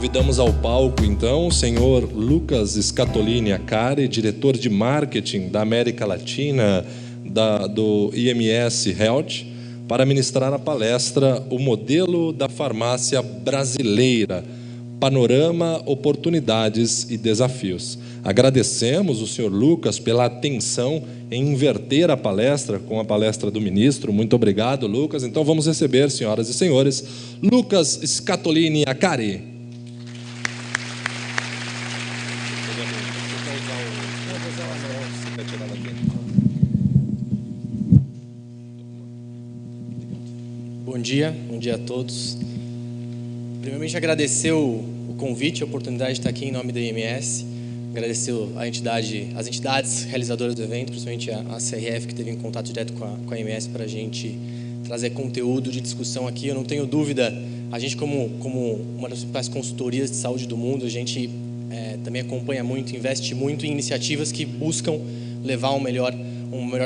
Convidamos ao palco, então, o senhor Lucas Scatolini Acari, diretor de marketing da América Latina do IMS Health, para ministrar a palestra O Modelo da Farmácia Brasileira, Panorama, Oportunidades e Desafios. Agradecemos o senhor Lucas pela atenção em inverter a palestra com a palestra do ministro. Muito obrigado, Lucas. Então vamos receber, senhoras e senhores, Lucas Scatolini Acari. Bom dia a todos. Primeiramente, agradecer o convite, a oportunidade de estar aqui em nome da IMS. Agradecer as entidades realizadoras do evento, principalmente a CRF, que teve em contato direto com a IMS para a gente trazer conteúdo de discussão aqui. Eu não tenho dúvida, a gente como uma das principais consultorias de saúde do mundo, a gente também acompanha muito, investe muito em iniciativas que buscam levar uma melhor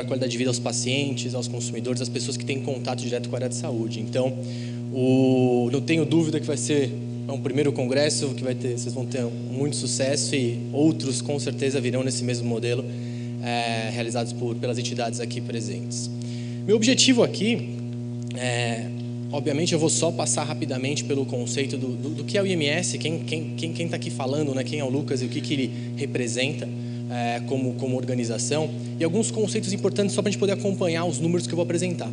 qualidade de vida aos pacientes, aos consumidores, às pessoas que têm contato direto com a área de saúde. Então, não tenho dúvida que vai ser um primeiro congresso, que vocês vão ter muito sucesso e outros com certeza virão nesse mesmo modelo, realizados pelas entidades aqui presentes. Meu objetivo aqui, obviamente eu vou só passar rapidamente pelo conceito do que é o IMS, quem está aqui falando, né, quem é o Lucas e o que ele representa como organização, e alguns conceitos importantes só para a gente poder acompanhar os números que eu vou apresentar.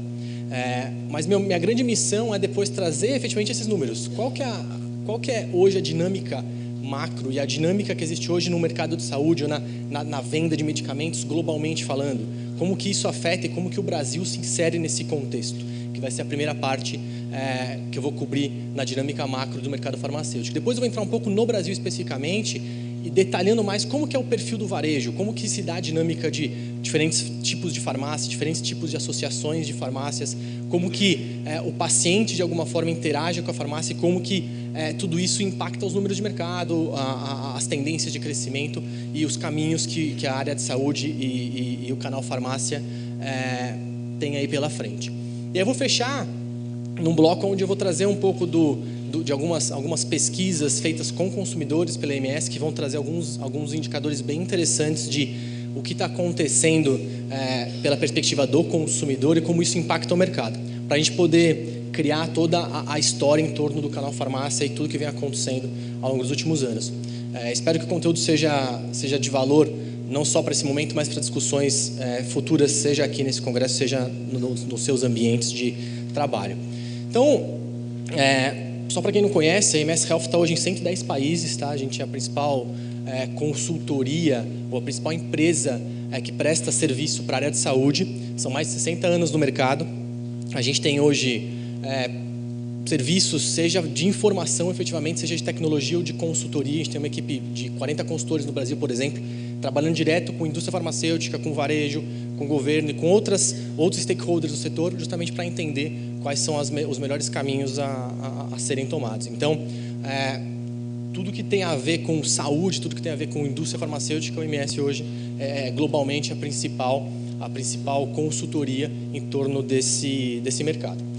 Mas minha grande missão é depois trazer efetivamente esses números. Qual que é hoje a dinâmica macro e a dinâmica que existe hoje no mercado de saúde ou na venda de medicamentos globalmente falando? Como que isso afeta e como que o Brasil se insere nesse contexto? Que vai ser a primeira parte que eu vou cobrir na dinâmica macro do mercado farmacêutico. Depois eu vou entrar um pouco no Brasil especificamente e detalhando mais como que é o perfil do varejo, como que se dá a dinâmica de diferentes tipos de farmácia, diferentes tipos de associações de farmácias, como que o paciente de alguma forma interage com a farmácia e como que tudo isso impacta os números de mercado, as tendências de crescimento e os caminhos que a área de saúde e o canal farmácia tem aí pela frente. E aí eu vou fechar num bloco onde eu vou trazer um pouco de algumas pesquisas feitas com consumidores pela IMS que vão trazer alguns indicadores bem interessantes de o que está acontecendo pela perspectiva do consumidor e como isso impacta o mercado, para a gente poder criar toda a história em torno do canal farmácia e tudo que vem acontecendo ao longo dos últimos anos. Espero que o conteúdo seja de valor, não só para esse momento, mas para discussões futuras, seja aqui nesse congresso, seja nos seus ambientes de trabalho. Então, só para quem não conhece, a IMS Health está hoje em 110 países, tá? A gente é a principal consultoria ou a principal empresa que presta serviço para a área de saúde. São mais de 60 anos no mercado. A gente tem hoje serviços, seja de informação efetivamente, seja de tecnologia ou de consultoria. A gente tem uma equipe de 40 consultores no Brasil, por exemplo, trabalhando direto com indústria farmacêutica, com varejo, com governo e com outros stakeholders do setor, justamente para entender quais são os melhores caminhos a serem tomados. Então, tudo que tem a ver com saúde, tudo que tem a ver com indústria farmacêutica, o IMS hoje é globalmente a principal consultoria em torno desse mercado.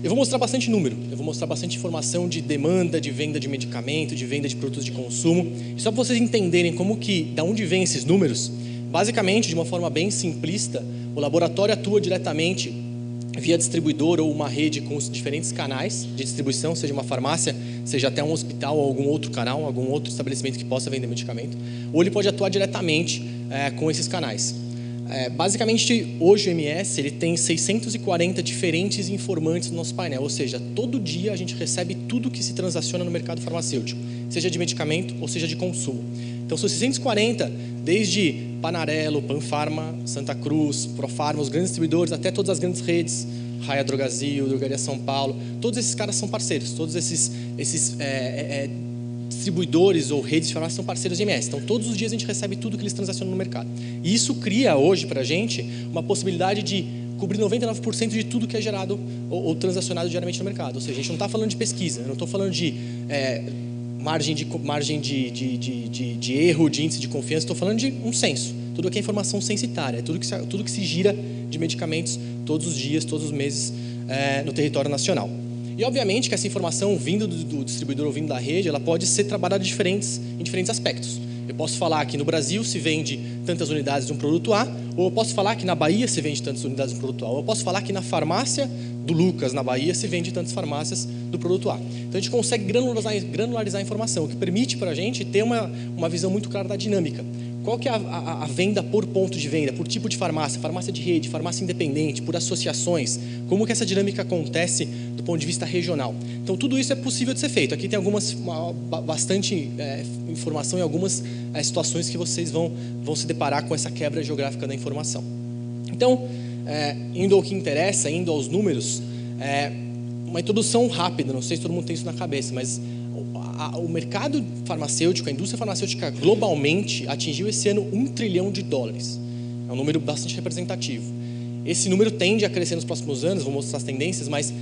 Eu vou mostrar bastante número, eu vou mostrar bastante informação de demanda, de venda de medicamento, de venda de produtos de consumo. E só para vocês entenderem da onde vêm esses números, basicamente, de uma forma bem simplista, o laboratório atua diretamente via distribuidor ou uma rede com os diferentes canais de distribuição, seja uma farmácia, seja até um hospital ou algum outro canal, algum outro estabelecimento que possa vender medicamento, ou ele pode atuar diretamente com esses canais. Basicamente, hoje o MS ele tem 640 diferentes informantes no nosso painel, ou seja, todo dia a gente recebe tudo que se transaciona no mercado farmacêutico, seja de medicamento ou seja de consumo. Então, são 640, desde Panarello, Panfarma, Santa Cruz, Profarma, os grandes distribuidores, até todas as grandes redes, Raia Drogasil, Drogaria São Paulo, todos esses caras são parceiros, todos esses distribuidores ou redes de farmácia são parceiros de IMS. Então, todos os dias a gente recebe tudo que eles transacionam no mercado. E isso cria hoje para a gente uma possibilidade de cobrir 99% de tudo que é gerado ou transacionado diariamente no mercado. Ou seja, a gente não está falando de pesquisa, eu não estou falando de margem de erro, de índice de confiança, estou falando de um censo. Tudo aqui é informação censitária, tudo que se gira de medicamentos todos os dias, todos os meses no território nacional. E obviamente que essa informação vindo do distribuidor ou vindo da rede, ela pode ser trabalhada em diferentes aspectos. Eu posso falar que no Brasil se vende tantas unidades de um produto A, ou eu posso falar que na Bahia se vende tantas unidades de um produto A, ou eu posso falar que na farmácia do Lucas, na Bahia, se vende tantas farmácias do produto A. Então a gente consegue granularizar a informação, o que permite para a gente ter uma visão muito clara da dinâmica. Qual que é a venda por ponto de venda, por tipo de farmácia, farmácia de rede, farmácia independente, por associações, como que essa dinâmica acontece do ponto de vista regional. Então tudo isso é possível de ser feito. Aqui tem bastante informação e algumas situações que vocês vão se deparar com essa quebra geográfica da informação. Então, indo ao que interessa, indo aos números, uma introdução rápida, não sei se todo mundo tem isso na cabeça, mas o mercado farmacêutico, a indústria farmacêutica globalmente atingiu esse ano $1 trilhão. É um número bastante representativo. Esse número tende a crescer nos próximos anos, vou mostrar as tendências, mas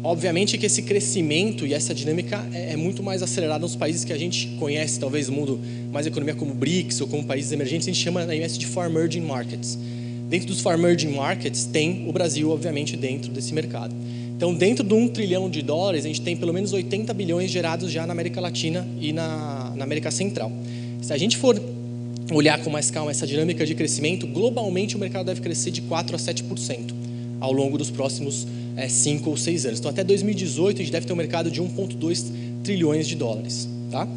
obviamente que esse crescimento e essa dinâmica é muito mais acelerada nos países que a gente conhece, talvez no mundo mais economia como BRICS ou como países emergentes, a gente chama na IMS de Far Emerging Markets. Dentro dos Far Emerging Markets tem o Brasil, obviamente, dentro desse mercado. Então, dentro do $1 trilhão, a gente tem pelo menos 80 bilhões gerados já na América Latina e na América Central. Se a gente for olhar com mais calma essa dinâmica de crescimento, globalmente o mercado deve crescer de 4% a 7% ao longo dos próximos 5 ou 6 anos. Então, até 2018, a gente deve ter um mercado de $1,2 trilhões. Tá?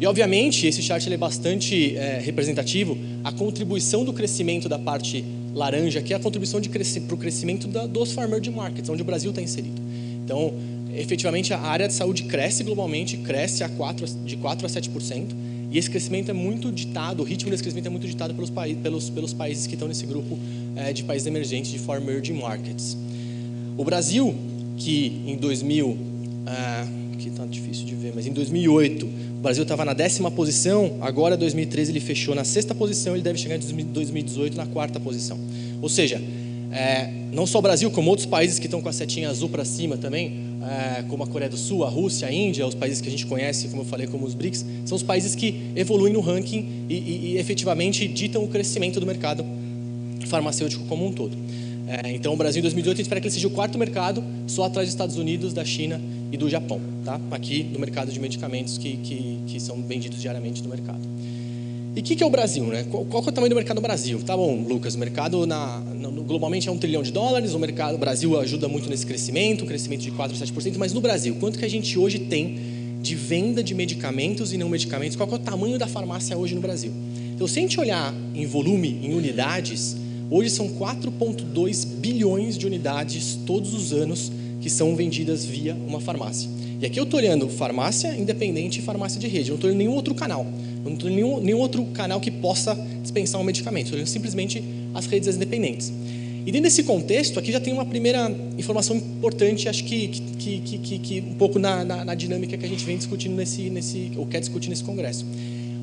E, obviamente, esse chart ele é bastante representativo. A contribuição do crescimento da parte laranja, que é a contribuição para o crescimento dos Far Emerging Markets, onde o Brasil está inserido. Então, efetivamente, a área de saúde cresce globalmente, cresce de 4% a 7%, e esse crescimento é muito ditado, o ritmo desse crescimento é muito ditado pelos países que estão nesse grupo de países emergentes, de Far Emerging Markets. O Brasil, que em 2000, que está difícil de ver, mas em 2008, o Brasil estava na 10ª posição, agora em 2013 ele fechou na 6ª posição, ele deve chegar em 2018 na 4ª posição. Ou seja, não só o Brasil, como outros países que estão com a setinha azul para cima também, como a Coreia do Sul, a Rússia, a Índia, os países que a gente conhece, como eu falei, como os BRICS, são os países que evoluem no ranking e efetivamente ditam o crescimento do mercado farmacêutico como um todo. Então, o Brasil em 2018, a gente espera que ele seja o 4º mercado, só atrás dos Estados Unidos, da China e do Japão, tá? Aqui no mercado de medicamentos que são vendidos diariamente no mercado. E o que é o Brasil, né? Qual que é o tamanho do mercado no Brasil? Tá bom, Lucas, o mercado globalmente é $1 trilhão, o Brasil ajuda muito nesse crescimento, um crescimento de 4% a 7%, mas no Brasil, quanto que a gente hoje tem de venda de medicamentos e não medicamentos? Qual que é o tamanho da farmácia hoje no Brasil? Então, se a gente olhar em volume, em unidades, hoje são 4,2 bilhões de unidades todos os anos que são vendidas via uma farmácia. E aqui eu estou olhando farmácia independente e farmácia de rede. Eu não estou olhando nenhum outro canal. Eu não estou olhando nenhum outro canal que possa dispensar um medicamento. Estou olhando simplesmente as redes independentes. E dentro desse contexto, aqui já tem uma primeira informação importante, acho que um pouco na dinâmica que a gente vem discutindo ou quer discutir nesse congresso.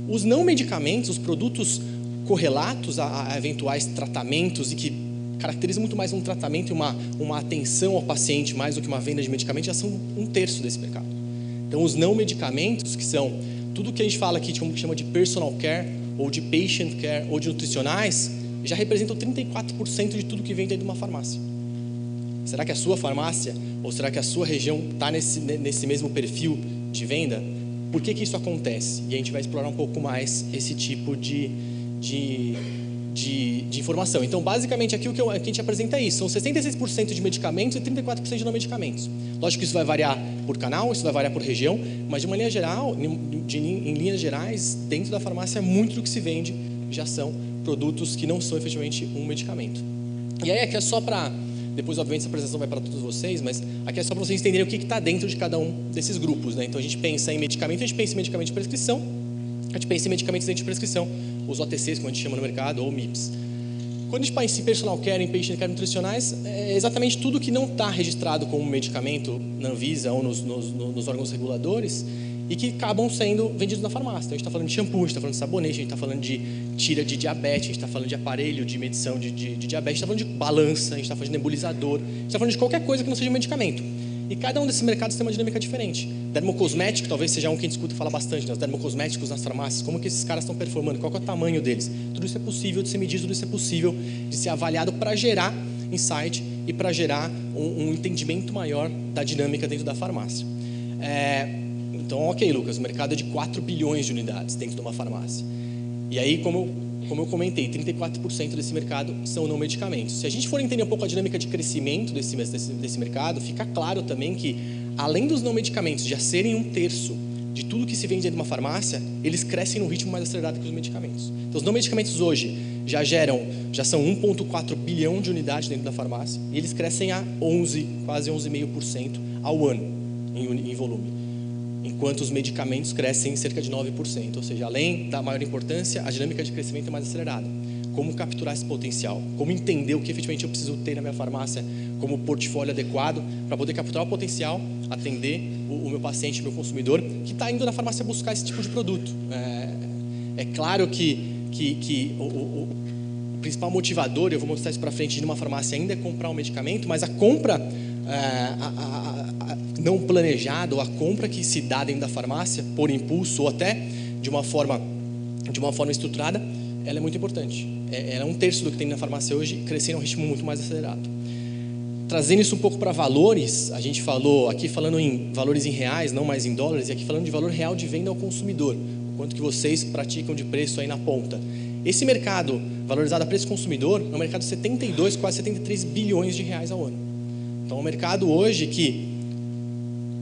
Os não medicamentos, os produtos correlatos a eventuais tratamentos e que caracterizam muito mais um tratamento e uma atenção ao paciente mais do que uma venda de medicamentos, já são 1/3 desse mercado. Então, os não medicamentos, que são tudo que a gente fala aqui, como que chama de personal care, ou de patient care, ou de nutricionais, já representam 34% de tudo que vem dentro de uma farmácia. Será que a sua farmácia, ou será que a sua região está nesse mesmo perfil de venda? Por que isso acontece? E a gente vai explorar um pouco mais esse tipo de informação. Então, basicamente, aqui o que a gente apresenta é isso. São 66% de medicamentos e 34% de não medicamentos. Lógico que isso vai variar por canal, isso vai variar por região, mas de maneira geral, em linhas gerais, dentro da farmácia, muito do que se vende já são produtos que não são efetivamente um medicamento. E aí aqui é só para... Depois, obviamente, essa apresentação vai para todos vocês, mas aqui é só para vocês entenderem o que está dentro de cada um desses grupos, né? Então, a gente pensa em medicamento, a gente pensa em medicamento de prescrição, a gente pensa em medicamentos dentro de prescrição, os OTCs, como a gente chama no mercado, ou MIPS. Quando a gente pensa em personal care, em patient care nutricionais, é exatamente tudo que não está registrado como medicamento na Anvisa ou nos órgãos reguladores e que acabam sendo vendidos na farmácia. Então, a gente está falando de shampoo, a gente está falando de sabonete, a gente está falando de tira de diabetes, a gente está falando de aparelho de medição de diabetes, a gente está falando de balança, a gente está falando de nebulizador, a gente está falando de qualquer coisa que não seja medicamento. E cada um desses mercados tem uma dinâmica diferente. Dermocosmético talvez seja um que a gente escuta falar bastante, né? Os dermocosméticos nas farmácias, como que esses caras estão performando, qual que é o tamanho deles. Tudo isso é possível de ser medido, tudo isso é possível de ser avaliado para gerar insight e para gerar um entendimento maior da dinâmica dentro da farmácia. Então, ok, Lucas, o mercado é de 4 bilhões de unidades dentro de uma farmácia. E aí, como eu comentei, 34% desse mercado são não medicamentos. Se a gente for entender um pouco a dinâmica de crescimento desse mercado, fica claro também que, além dos não medicamentos já serem 1/3 de tudo que se vende dentro de uma farmácia, eles crescem num ritmo mais acelerado que os medicamentos. Então, os não medicamentos hoje já são 1,4 bilhão de unidades dentro da farmácia, e eles crescem a quase 11,5% ao ano em volume, enquanto os medicamentos crescem em cerca de 9%, ou seja, além da maior importância, a dinâmica de crescimento é mais acelerada. Como capturar esse potencial? Como entender o que efetivamente eu preciso ter na minha farmácia como portfólio adequado para poder capturar o potencial, atender o meu paciente, o meu consumidor, que está indo na farmácia buscar esse tipo de produto. É claro que o principal motivador, eu vou mostrar isso para frente, de numa farmácia ainda é comprar um medicamento, mas a compra não planejada, ou a compra que se dá dentro da farmácia, por impulso, ou até de uma forma estruturada, ela é muito importante. Ela é 1/3 do que tem na farmácia hoje, crescendo a um ritmo muito mais acelerado. Trazendo isso um pouco para valores, a gente falou aqui falando em valores em reais, não mais em dólares, e aqui falando de valor real de venda ao consumidor, o quanto que vocês praticam de preço aí na ponta. Esse mercado valorizado a preço consumidor é um mercado de 72, quase 73 bilhões de reais ao ano. Então, é um mercado hoje que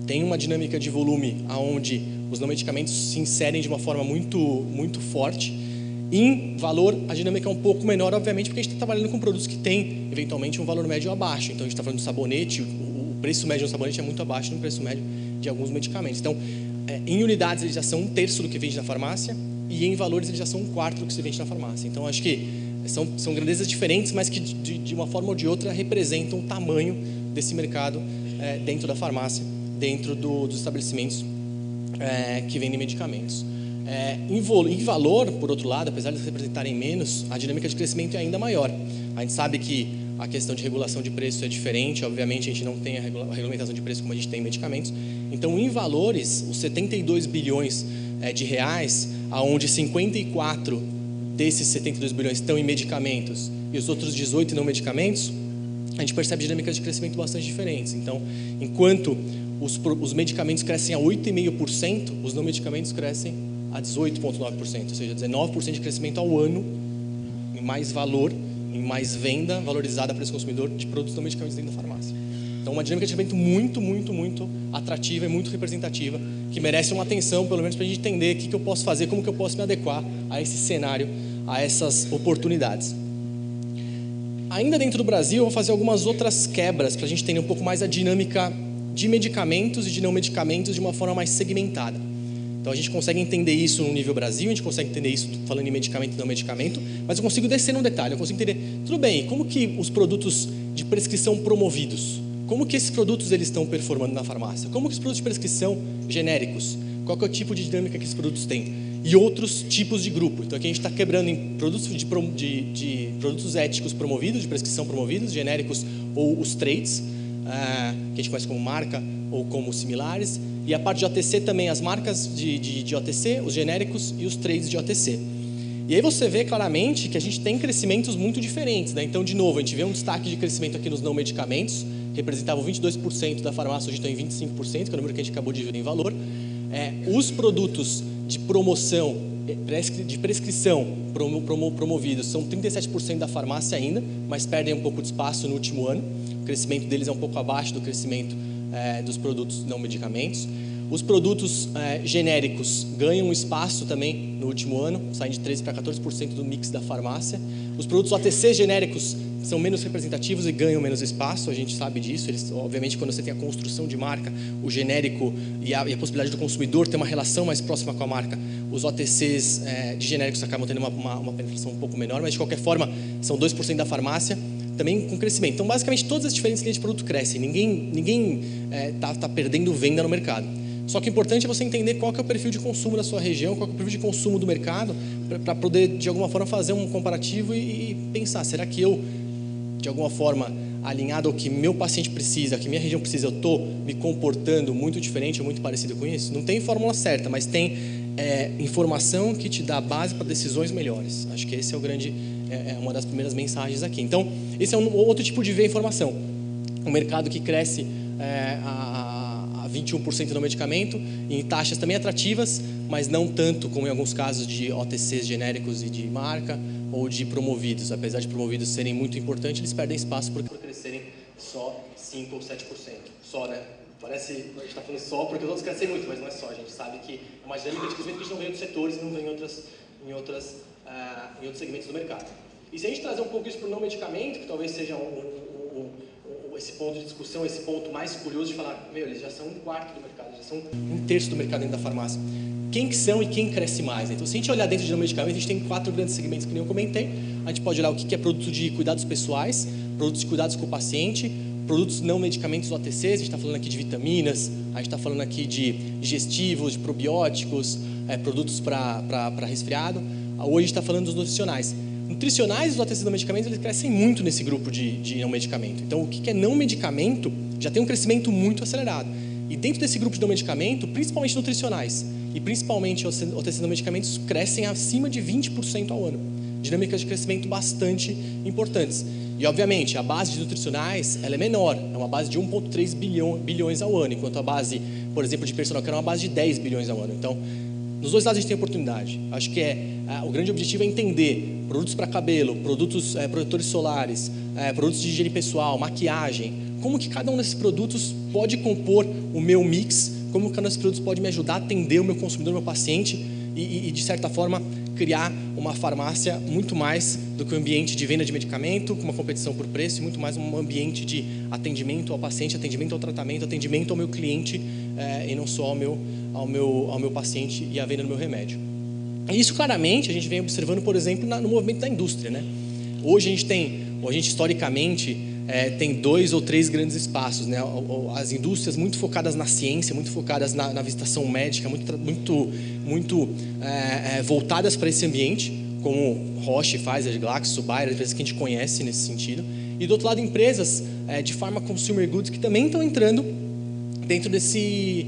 tem uma dinâmica de volume onde os não medicamentos se inserem de uma forma muito, muito forte. Em valor, a dinâmica é um pouco menor, obviamente, porque a gente está trabalhando com produtos que têm, eventualmente, um valor médio abaixo. Então, a gente está falando do sabonete, o preço médio do sabonete é muito abaixo do preço médio de alguns medicamentos. Então, em unidades, eles já são 1/3 do que vende na farmácia, e em valores, eles já são 1/4 do que se vende na farmácia. Então, acho que são grandezas diferentes, mas que, de uma forma ou de outra, representam o tamanho desse mercado dentro da farmácia, dentro dos estabelecimentos que vendem medicamentos. Em valor, por outro lado, apesar de eles representarem menos, a dinâmica de crescimento é ainda maior. A gente sabe que a questão de regulação de preço é diferente, obviamente a gente não tem a regulamentação de preço como a gente tem em medicamentos. Então, em valores, os 72 bilhões de reais, onde 54 desses 72 bilhões estão em medicamentos e os outros 18 não medicamentos, a gente percebe dinâmicas de crescimento bastante diferentes. Então, enquanto os medicamentos crescem a 8,5%, os não medicamentos crescem a 18,9%, ou seja, 19% de crescimento ao ano em mais valor, em mais venda valorizada para esse consumidor de produtos não medicamentos dentro da farmácia. Então, uma dinâmica de crescimento muito, muito, muito atrativa e muito representativa, que merece uma atenção, pelo menos para a gente entender o que eu posso fazer, como que eu posso me adequar a esse cenário, a essas oportunidades. Ainda dentro do Brasil, eu vou fazer algumas outras quebras para a gente entender um pouco mais a dinâmica de medicamentos e de não medicamentos de uma forma mais segmentada. Então, a gente consegue entender isso no nível Brasil, a gente consegue entender isso falando em medicamento e não medicamento, mas eu consigo descer num detalhe, eu consigo entender, tudo bem, como que os produtos de prescrição promovidos, como que esses produtos eles estão performando na farmácia? Como que os produtos de prescrição genéricos, qual que é o tipo de dinâmica que esses produtos têm? E outros tipos de grupo. Então, aqui a gente está quebrando em produtos de produtos éticos promovidos, de prescrição promovidos, genéricos ou os trades, que a gente conhece como marca ou como similares, e a parte de OTC também, as marcas de OTC, os genéricos e os trades de OTC. E aí você vê claramente que a gente tem crescimentos muito diferentes, né? Então, de novo, a gente vê um destaque de crescimento aqui nos não medicamentos, representavam 22% da farmácia, hoje estão em 25%, que é o número que a gente acabou de ver em valor. Os produtos de promoção, de prescrição promovidos são 37% da farmácia ainda, mas perdem um pouco de espaço no último ano. O crescimento deles é um pouco abaixo do crescimento dos produtos não medicamentos. Os produtos genéricos ganham espaço também no último ano, saem de 13% para 14% do mix da farmácia. Os produtos OTC genéricos são menos representativos e ganham menos espaço, a gente sabe disso. Eles, obviamente, quando você tem a construção de marca, o genérico e a possibilidade do consumidor ter uma relação mais próxima com a marca, os OTCs de genéricos acabam tendo uma penetração um pouco menor, mas de qualquer forma são 2% da farmácia, também com crescimento. Então, basicamente, todas as diferentes linhas de produto crescem, ninguém tá perdendo venda no mercado. Só que o importante é você entender qual que é o perfil de consumo da sua região, qual que é o perfil de consumo do mercado, para poder, de alguma forma, fazer um comparativo e pensar, será que eu, de alguma forma, alinhado ao que meu paciente precisa, ao que minha região precisa, eu estou me comportando muito diferente ou muito parecido com isso? Não tem fórmula certa, mas tem informação que te dá base para decisões melhores. Acho que esse é uma das primeiras mensagens aqui. Então, esse é um outro tipo de ver informação. um mercado que cresce a 21% no medicamento, em taxas também atrativas, mas não tanto como em alguns casos de OTCs genéricos e de marca, ou de promovidos. Apesar de promovidos serem muito importantes, eles perdem espaço por crescerem só 5 ou 7%. Só, né? Parece, a gente está falando só porque os outros crescem muito, mas não é só. A gente sabe que é uma dinâmica de crescimento que a gente não vê em outros setores, não vê em outros segmentos do mercado. E se a gente trazer um pouco isso para o não medicamento, que talvez seja esse ponto de discussão, esse ponto mais curioso de falar, eles já são 1/4 do mercado, já são 1/3 do mercado dentro da farmácia. Quem que são e quem cresce mais? Então, se a gente olhar dentro de não medicamento, a gente tem 4 grandes segmentos que nem eu comentei. A gente pode olhar o que é produto de cuidados pessoais, produtos de cuidados com o paciente, produtos não medicamentos OTCs, a gente está falando aqui de vitaminas, a gente está falando aqui de digestivos, de probióticos, produtos para resfriado. Hoje a gente está falando dos nutricionais. Nutricionais e os OTCs não medicamentos, eles crescem muito nesse grupo de não medicamento. Então, o que é não medicamento já tem um crescimento muito acelerado. E dentro desse grupo de não medicamento, principalmente nutricionais e principalmente OTCs não medicamentos, crescem acima de 20% ao ano. Dinâmicas de crescimento bastante importantes. E, obviamente, a base de nutricionais ela é menor, é uma base de 1,3 bilhões ao ano, enquanto a base, por exemplo, de personal care é uma base de 10 bilhões ao ano. Então, nos dois lados a gente tem oportunidade. Acho que o grande objetivo é entender produtos para cabelo, produtos protetores solares, produtos de higiene pessoal, maquiagem, como que cada um desses produtos pode compor o meu mix, como cada um desses produtos pode me ajudar a atender o meu consumidor, o meu paciente e de certa forma, criar uma farmácia muito mais do que um ambiente de venda de medicamento, com uma competição por preço, e muito mais um ambiente de atendimento ao paciente, atendimento ao tratamento, atendimento ao meu cliente e não só ao meu paciente e a venda do meu remédio. E isso claramente a gente vem observando, por exemplo, no movimento da indústria, né? Hoje a gente historicamente tem 2 ou 3 grandes espaços, né? As indústrias muito focadas na ciência, muito focadas na visitação médica, muito voltadas para esse ambiente, como Roche, Pfizer, Glaxo, Bayer, empresas que a gente conhece nesse sentido. E do outro lado, empresas de pharma consumer goods que também estão entrando dentro desse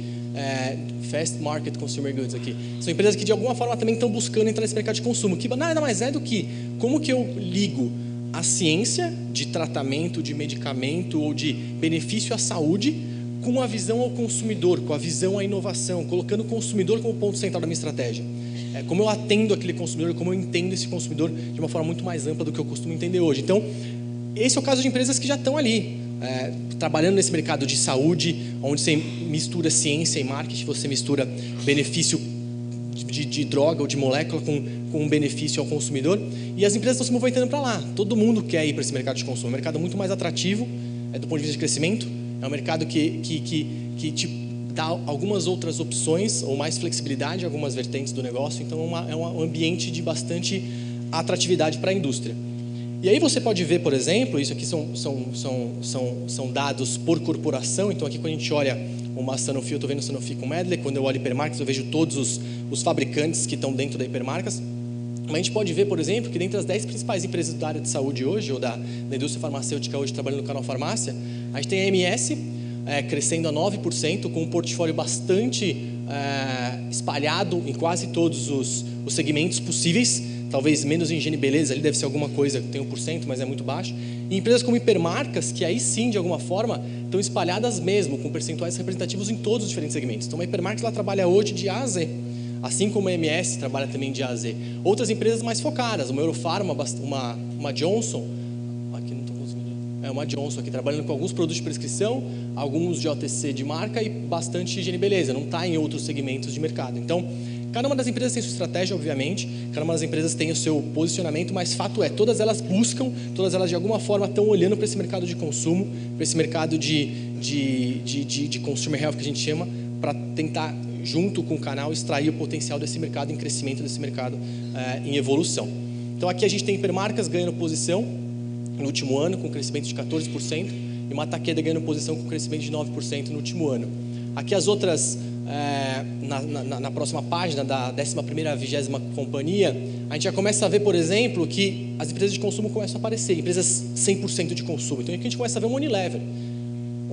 fast market consumer goods aqui. São empresas que de alguma forma também estão buscando entrar nesse mercado de consumo, que nada mais é do que como que eu ligo a ciência de tratamento, de medicamento ou de benefício à saúde com a visão ao consumidor, com a visão à inovação, colocando o consumidor como ponto central da minha estratégia. Como eu atendo aquele consumidor, como eu entendo esse consumidor de uma forma muito mais ampla do que eu costumo entender hoje. Então, esse é o caso de empresas que já estão ali, trabalhando nesse mercado de saúde, onde você mistura ciência e marketing, você mistura benefício de droga ou de molécula com um benefício ao consumidor, e as empresas estão se movimentando para lá. Todo mundo quer ir para esse mercado de consumo. É um mercado muito mais atrativo do ponto de vista de crescimento, é um mercado que te dá algumas outras opções ou mais flexibilidade em algumas vertentes do negócio, então é um ambiente de bastante atratividade para a indústria. E aí você pode ver, por exemplo, isso aqui são dados por corporação. Então aqui quando a gente olha uma Sanofi, eu estou vendo Sanofi com Medley. Quando eu olho Hipermarcas, eu vejo todos os fabricantes que estão dentro da Hipermarcas. Mas a gente pode ver, por exemplo, que dentre as 10 principais empresas da área de saúde hoje, ou da indústria farmacêutica hoje trabalhando no canal farmácia, a gente tem a MS crescendo a 9%, com um portfólio bastante espalhado em quase todos os segmentos possíveis. Talvez menos em higiene e beleza, ali deve ser alguma coisa que tem 1%, mas é muito baixo. E empresas como Hipermarcas, que aí sim, de alguma forma, estão espalhadas mesmo, com percentuais representativos em todos os diferentes segmentos. Então, a Hipermarcas ela trabalha hoje de A a Z, assim como a MS trabalha também de A a Z. Outras empresas mais focadas, uma Eurofarma, uma Johnson, aqui não estou conseguindo, uma Johnson aqui, trabalhando com alguns produtos de prescrição, alguns de OTC de marca e bastante higiene e beleza, não está em outros segmentos de mercado. Então, cada uma das empresas tem sua estratégia, obviamente, cada uma das empresas tem o seu posicionamento, mas fato é, todas elas buscam, todas elas de alguma forma estão olhando para esse mercado de consumo, para esse mercado de consumer health que a gente chama, para tentar, junto com o canal, extrair o potencial desse mercado em crescimento, desse mercado em evolução. Então aqui a gente tem Hipermarcas ganhando posição no último ano, com crescimento de 14%, e uma Takeda ganhando posição com crescimento de 9% no último ano. Aqui as outras... na próxima página da 11ª a 20ª companhia, a gente já começa a ver, por exemplo, que as empresas de consumo começam a aparecer, empresas 100% de consumo. Então aqui a gente começa a ver um Unilever.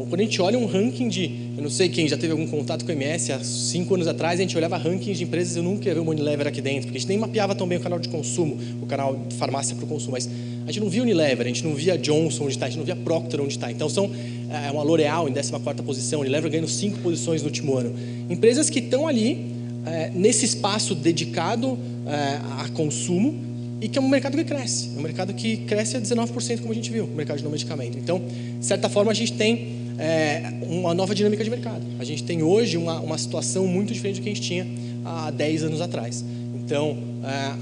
Quando a gente olha um ranking eu não sei quem já teve algum contato com a MS, há 5 anos atrás a gente olhava rankings de empresas, eu nunca ia ver um Unilever aqui dentro, porque a gente nem mapeava tão bem o canal de consumo, o canal de farmácia para o consumo, mas a gente não via Unilever, a gente não via Johnson onde está, a gente não via Procter onde está. Então são uma L'Oréal em 14ª posição, Unilever ganhando 5 posições no último ano. Empresas que estão ali nesse espaço dedicado a consumo e que é um mercado que cresce. É um mercado que cresce a 19%, como a gente viu, o mercado de não medicamento. Então, de certa forma, a gente tem uma nova dinâmica de mercado. A gente tem hoje uma situação muito diferente do que a gente tinha há 10 anos atrás. Então,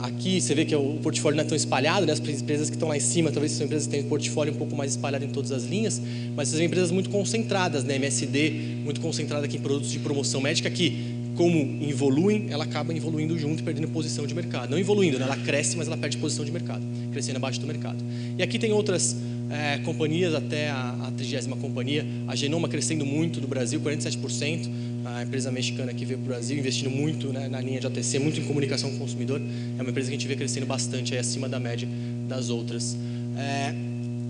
aqui você vê que o portfólio não é tão espalhado, né? As empresas que estão lá em cima, talvez são empresas que têm um portfólio um pouco mais espalhado em todas as linhas, mas são empresas muito concentradas, né? MSD, muito concentrada aqui em produtos de promoção médica, que, como evoluem, ela acaba evoluindo junto e perdendo posição de mercado. Não evoluindo, né? Ela cresce, mas ela perde posição de mercado, crescendo abaixo do mercado. E aqui tem outras companhias, até a 30ª companhia, a Genoma crescendo muito no Brasil, 47%, a empresa mexicana que veio para o Brasil, investindo muito, né, na linha de OTC, muito em comunicação com o consumidor, é uma empresa que a gente vê crescendo bastante, acima da média das outras.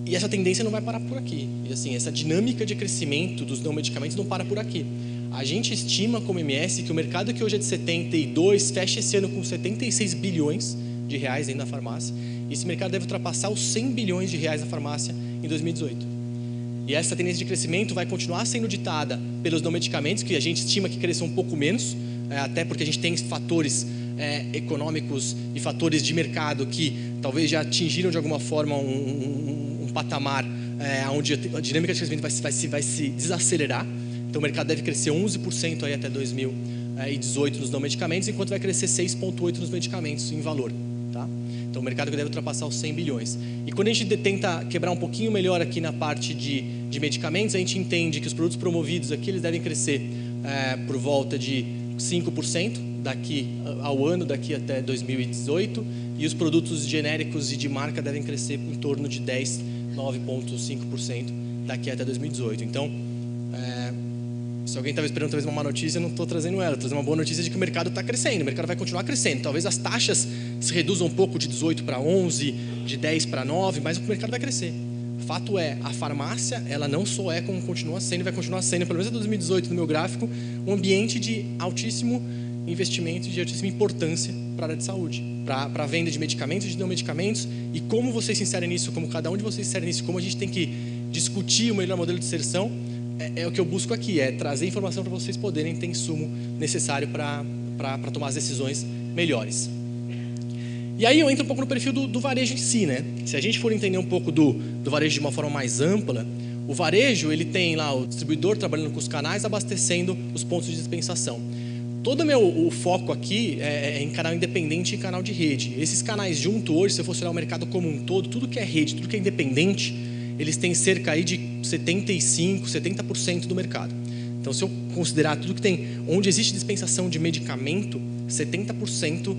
E essa tendência não vai parar por aqui. E assim, essa dinâmica de crescimento dos não medicamentos não para por aqui. A gente estima como MS que o mercado que hoje é de 72 fecha esse ano com 76 bilhões de reais dentro da farmácia. E esse mercado deve ultrapassar os 100 bilhões de reais na farmácia em 2018. E essa tendência de crescimento vai continuar sendo ditada pelos não medicamentos, que a gente estima que cresçam um pouco menos, até porque a gente tem fatores econômicos e fatores de mercado que talvez já atingiram de alguma forma um patamar onde a dinâmica de crescimento vai se desacelerar. Então o mercado deve crescer 11% aí até 2018 nos não medicamentos, enquanto vai crescer 6,8% nos medicamentos em valor. Tá? Então o mercado deve ultrapassar os 100 bilhões. E quando a gente tenta quebrar um pouquinho melhor aqui na parte de medicamentos, a gente entende que os produtos promovidos aqui eles devem crescer por volta de 5% daqui ao ano, daqui até 2018, e os produtos genéricos e de marca devem crescer em torno de 9,5% daqui até 2018. Então, se alguém estava esperando talvez uma má notícia, eu não estou trazendo ela, estou trazendo uma boa notícia de que o mercado está crescendo, o mercado vai continuar crescendo. Talvez as taxas se reduzam um pouco de 18 para 11, de 10 para 9, mas o mercado vai crescer. O fato é, a farmácia, ela não só é como continua sendo, vai continuar sendo, pelo menos até 2018 no meu gráfico, um ambiente de altíssimo investimento e de altíssima importância para a área de saúde, para a venda de medicamentos e de não medicamentos, e como vocês se inserem nisso, como cada um de vocês se insere nisso, como a gente tem que discutir o melhor modelo de inserção, é o que eu busco aqui, é trazer informação para vocês poderem ter insumo necessário para tomar as decisões melhores. E aí eu entro um pouco no perfil do varejo em si, né? Se a gente for entender um pouco do varejo de uma forma mais ampla, o varejo, ele tem lá o distribuidor trabalhando com os canais, abastecendo os pontos de dispensação. Todo o foco aqui é em canal independente e canal de rede. Esses canais junto hoje, se eu fosse olhar o mercado como um todo, tudo que é rede, tudo que é independente, eles têm cerca aí de 75%, 70% do mercado. Então, se eu considerar tudo que tem, onde existe dispensação de medicamento, 70%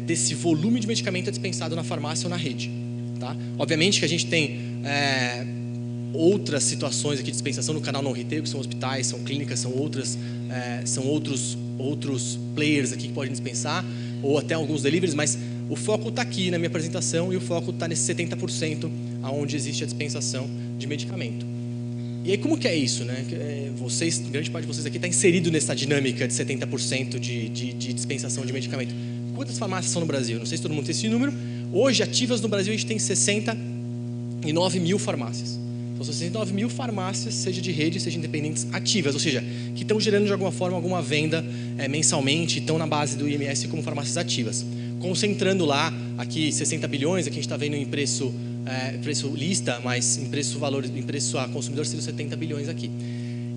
desse volume de medicamento é dispensado na farmácia ou na rede. Tá? Obviamente que a gente tem outras situações aqui de dispensação no canal não retail, que são hospitais, são clínicas, são outros players aqui que podem dispensar, ou até alguns deliveries, mas o foco está aqui na minha apresentação e o foco está nesse 70% onde existe a dispensação de medicamento. E aí como que é isso, né? Vocês, grande parte de vocês aqui está inserido nessa dinâmica de 70% de dispensação de medicamento. Quantas farmácias são no Brasil? Não sei se todo mundo tem esse número. Hoje, ativas no Brasil, a gente tem 69 mil farmácias. Então, 69 mil farmácias, seja de rede, seja independentes, ativas, ou seja, que estão gerando de alguma forma alguma venda mensalmente, estão na base do IMS como farmácias ativas. Concentrando lá, aqui 60 bilhões, aqui a gente está vendo em preço lista, mas em preço a consumidor seria 70 bilhões aqui.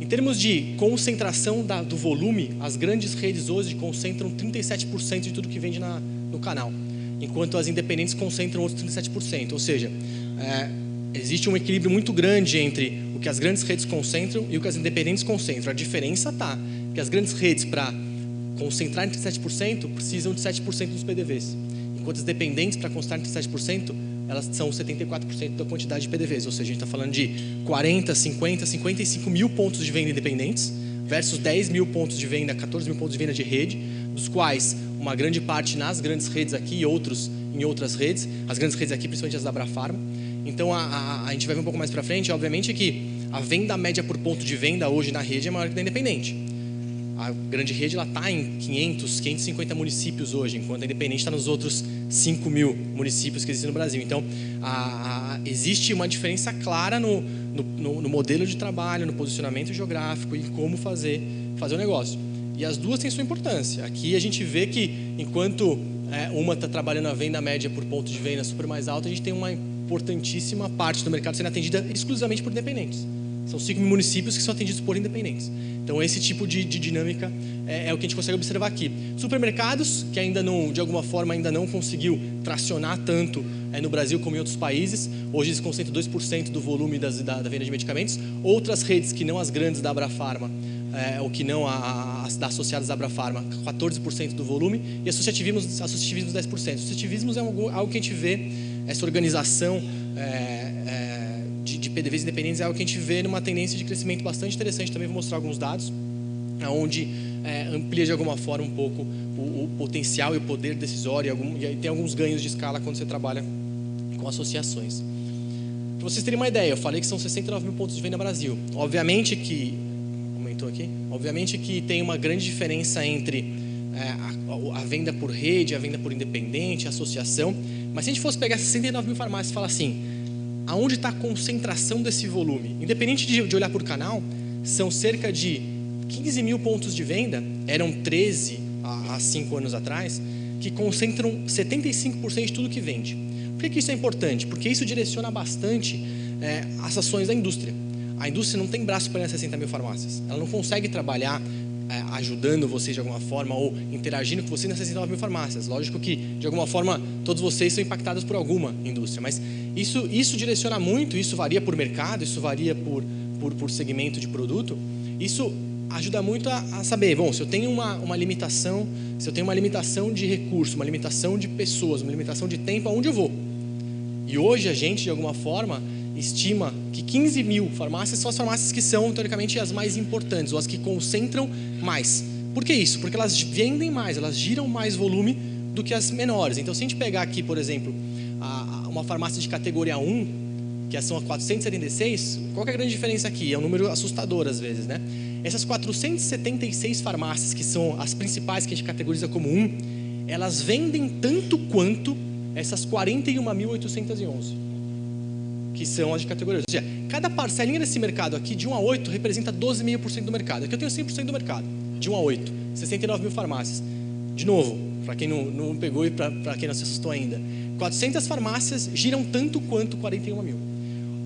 Em termos de concentração do volume, as grandes redes hoje concentram 37% de tudo que vende no canal, enquanto as independentes concentram outros 37%, ou seja, existe um equilíbrio muito grande entre o que as grandes redes concentram e o que as independentes concentram. A diferença está que as grandes redes, para concentrar em 37%, precisam de 7% dos PDVs, enquanto as dependentes, para concentrar em 37%, elas são 74% da quantidade de PDVs, ou seja, a gente está falando de 40, 50, 55 mil pontos de venda independentes versus 10 mil pontos de venda, 14 mil pontos de venda de rede, dos quais uma grande parte nas grandes redes aqui e outros em outras redes, as grandes redes aqui, principalmente as da Abrafarma. Então, a gente vai ver um pouco mais para frente, obviamente que a venda média por ponto de venda hoje na rede é maior que da independente. A grande rede está em 500, 550 municípios hoje, enquanto a independente está nos outros 5 mil municípios que existem no Brasil. Então, existe uma diferença clara no no modelo de trabalho, no posicionamento geográfico e como fazer o negócio. E as duas têm sua importância. Aqui a gente vê que enquanto uma está trabalhando a venda média por ponto de venda super mais alta, a gente tem uma importantíssima parte do mercado sendo atendida exclusivamente por independentes. São 5 mil municípios que são atendidos por independentes. Então, esse tipo de dinâmica é o que a gente consegue observar aqui. Supermercados, que ainda não, de alguma forma, ainda não conseguiu tracionar tanto no Brasil como em outros países. Hoje eles concentram 2% do volume da venda de medicamentos. Outras redes que não as grandes da Abrafarma, ou que não as associadas à Abrafarma, 14% do volume. E associativismos 10%. Associativismos é algo que a gente vê, essa organização de PDVs independentes é algo que a gente vê numa tendência de crescimento bastante interessante. Também vou mostrar alguns dados, onde amplia de alguma forma um pouco o potencial e o poder decisório e tem alguns ganhos de escala quando você trabalha com associações. Para vocês terem uma ideia, eu falei que são 69 mil pontos de venda no Brasil. Obviamente que tem uma grande diferença entre a venda por rede, a venda por independente, a associação. Mas se a gente fosse pegar 69 mil farmácias e falar assim, aonde está a concentração desse volume? Independente de olhar por canal, são cerca de 15 mil pontos de venda, eram 13 há 5 anos atrás, que concentram 75% de tudo que vende. Por que isso é importante? Porque isso direciona bastante as ações da indústria. A indústria não tem braço para 60 mil farmácias. Ela não consegue trabalhar ajudando vocês de alguma forma ou interagindo com vocês nessas 69 mil farmácias. Lógico que, de alguma forma, todos vocês são impactados por alguma indústria, mas isso direciona muito, isso varia por mercado, isso varia por segmento de produto. Isso ajuda muito a saber, bom, se eu tenho uma limitação, se eu tenho uma limitação de recurso, uma limitação de pessoas, uma limitação de tempo, aonde eu vou? E hoje a gente, de alguma forma, estima que 15 mil farmácias são as farmácias que são, teoricamente, as mais importantes, ou as que concentram mais. Por que isso? Porque elas vendem mais, elas giram mais volume do que as menores. Então, se a gente pegar aqui, por exemplo, uma farmácia de categoria 1, que são a 476, qual que é a grande diferença aqui? É um número assustador às vezes, né? Essas 476 farmácias, que são as principais que a gente categoriza como 1, elas vendem tanto quanto essas 41.811. Que são as de categoria. Ou seja, cada parcelinha desse mercado aqui, de 1 a 8, representa 12,5% do mercado. Aqui eu tenho 100% do mercado, de 1 a 8, 69 mil farmácias. De novo, para quem não pegou e para quem não se assustou ainda, 400 farmácias giram tanto quanto 41 mil.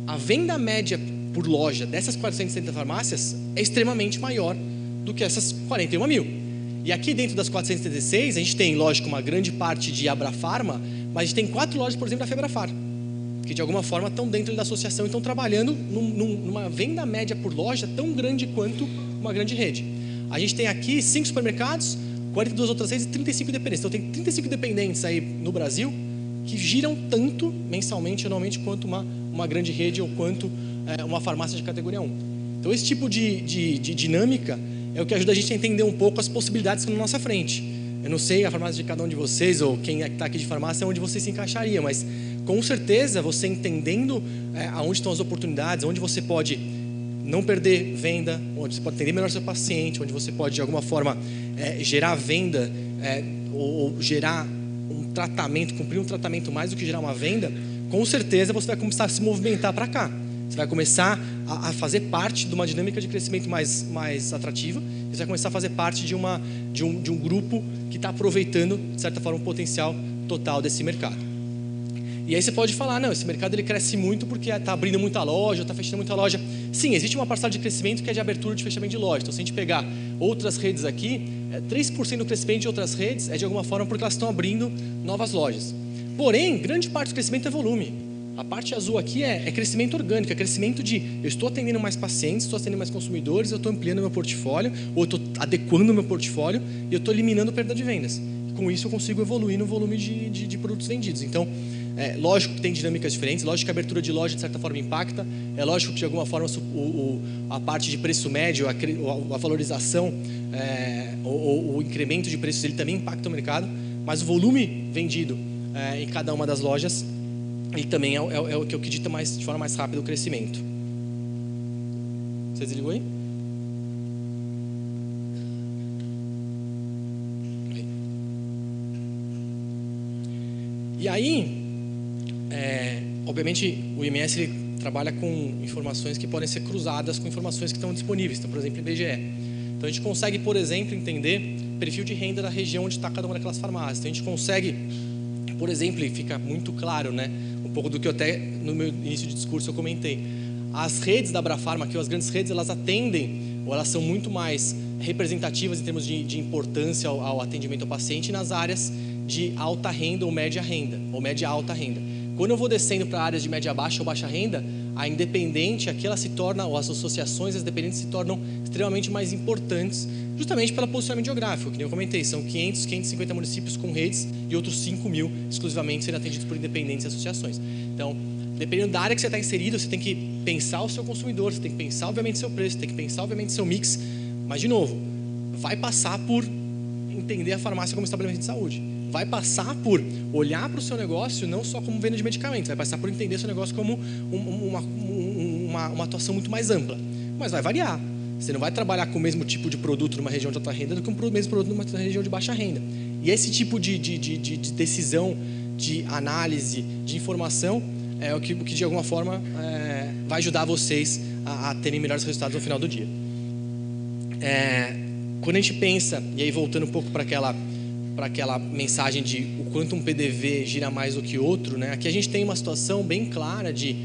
A venda média por loja dessas 470 farmácias é extremamente maior do que essas 41 mil. E aqui dentro das 476, a gente tem, lógico, uma grande parte de Abrafarma, mas a gente tem 4 lojas, por exemplo, da Febrafar, que de alguma forma estão dentro da associação e estão trabalhando numa venda média por loja tão grande quanto uma grande rede. A gente tem aqui 5 supermercados, 42 outras redes e 35 dependentes. Então tem 35 dependentes aí no Brasil que giram tanto mensalmente, anualmente, quanto uma grande rede ou quanto uma farmácia de categoria 1. Então esse tipo de dinâmica é o que ajuda a gente a entender um pouco as possibilidades que estão na nossa frente. Eu não sei a farmácia de cada um de vocês ou quem está aqui de farmácia onde você se encaixaria, mas com certeza você entendendo aonde estão as oportunidades, onde você pode não perder venda, onde você pode atender melhor seu paciente, onde você pode de alguma forma gerar venda ou gerar um tratamento, cumprir um tratamento mais do que gerar uma venda, com certeza você vai começar a se movimentar para cá. Você vai começar a fazer parte de uma dinâmica de crescimento mais atrativa. Você vai começar a fazer parte de um grupo que está aproveitando, de certa forma, o potencial total desse mercado. E aí você pode falar, não, esse mercado ele cresce muito porque está abrindo muita loja, está fechando muita loja. Sim, existe uma parcela de crescimento que é de abertura e de fechamento de loja. Então, se a gente pegar outras redes aqui, 3% do crescimento de outras redes é de alguma forma porque elas estão abrindo novas lojas. Porém, grande parte do crescimento é volume. A parte azul aqui é crescimento orgânico, é crescimento de eu estou atendendo mais pacientes, estou atendendo mais consumidores, eu estou ampliando meu portfólio, ou eu estou adequando o meu portfólio e eu estou eliminando perda de vendas. Com isso eu consigo evoluir no volume de produtos vendidos. Então, lógico que tem dinâmicas diferentes, lógico que a abertura de loja de certa forma impacta, é lógico que de alguma forma a parte de preço médio, a valorização, o incremento de preços ele também impacta o mercado, mas o volume vendido em cada uma das lojas ele também é o que dita de forma mais rápida o crescimento. Você desligou aí? E aí, obviamente, o IMS trabalha com informações que podem ser cruzadas com informações que estão disponíveis, então, por exemplo, IBGE. Então, a gente consegue, por exemplo, entender perfil de renda da região onde está cada uma daquelas farmácias. Então, a gente consegue, por exemplo, e fica muito claro, né, um pouco do que eu até no meu início de discurso eu comentei. As redes da Abrafarma, aqui, as grandes redes, elas atendem, ou elas são muito mais representativas em termos de importância ao atendimento ao paciente nas áreas de alta renda ou média renda, ou média alta renda. Quando eu vou descendo para áreas de média baixa ou baixa renda, a independente, aqui ela se torna, ou as associações, as dependentes se tornam extremamente mais importantes, justamente pelo posicionamento geográfico, que nem eu comentei, são 550 municípios com redes e outros 5.000 exclusivamente sendo atendidos por independentes e associações. Então, dependendo da área que você está inserido, você tem que pensar o seu consumidor, você tem que pensar, obviamente, seu preço, você tem que pensar, obviamente, seu mix, mas, de novo, vai passar por entender a farmácia como estabelecimento de saúde. Vai passar por olhar para o seu negócio não só como venda de medicamentos, vai passar por entender seu negócio como uma atuação muito mais ampla. Mas vai variar. Você não vai trabalhar com o mesmo tipo de produto numa região de alta renda do que o mesmo produto numa região de baixa renda. E esse tipo de decisão, de análise, de informação é o que de alguma forma vai ajudar vocês a terem melhores resultados no final do dia. Quando a gente pensa, e aí voltando um pouco para aquela mensagem de o quanto um PDV gira mais do que outro, né? Aqui a gente tem uma situação bem clara de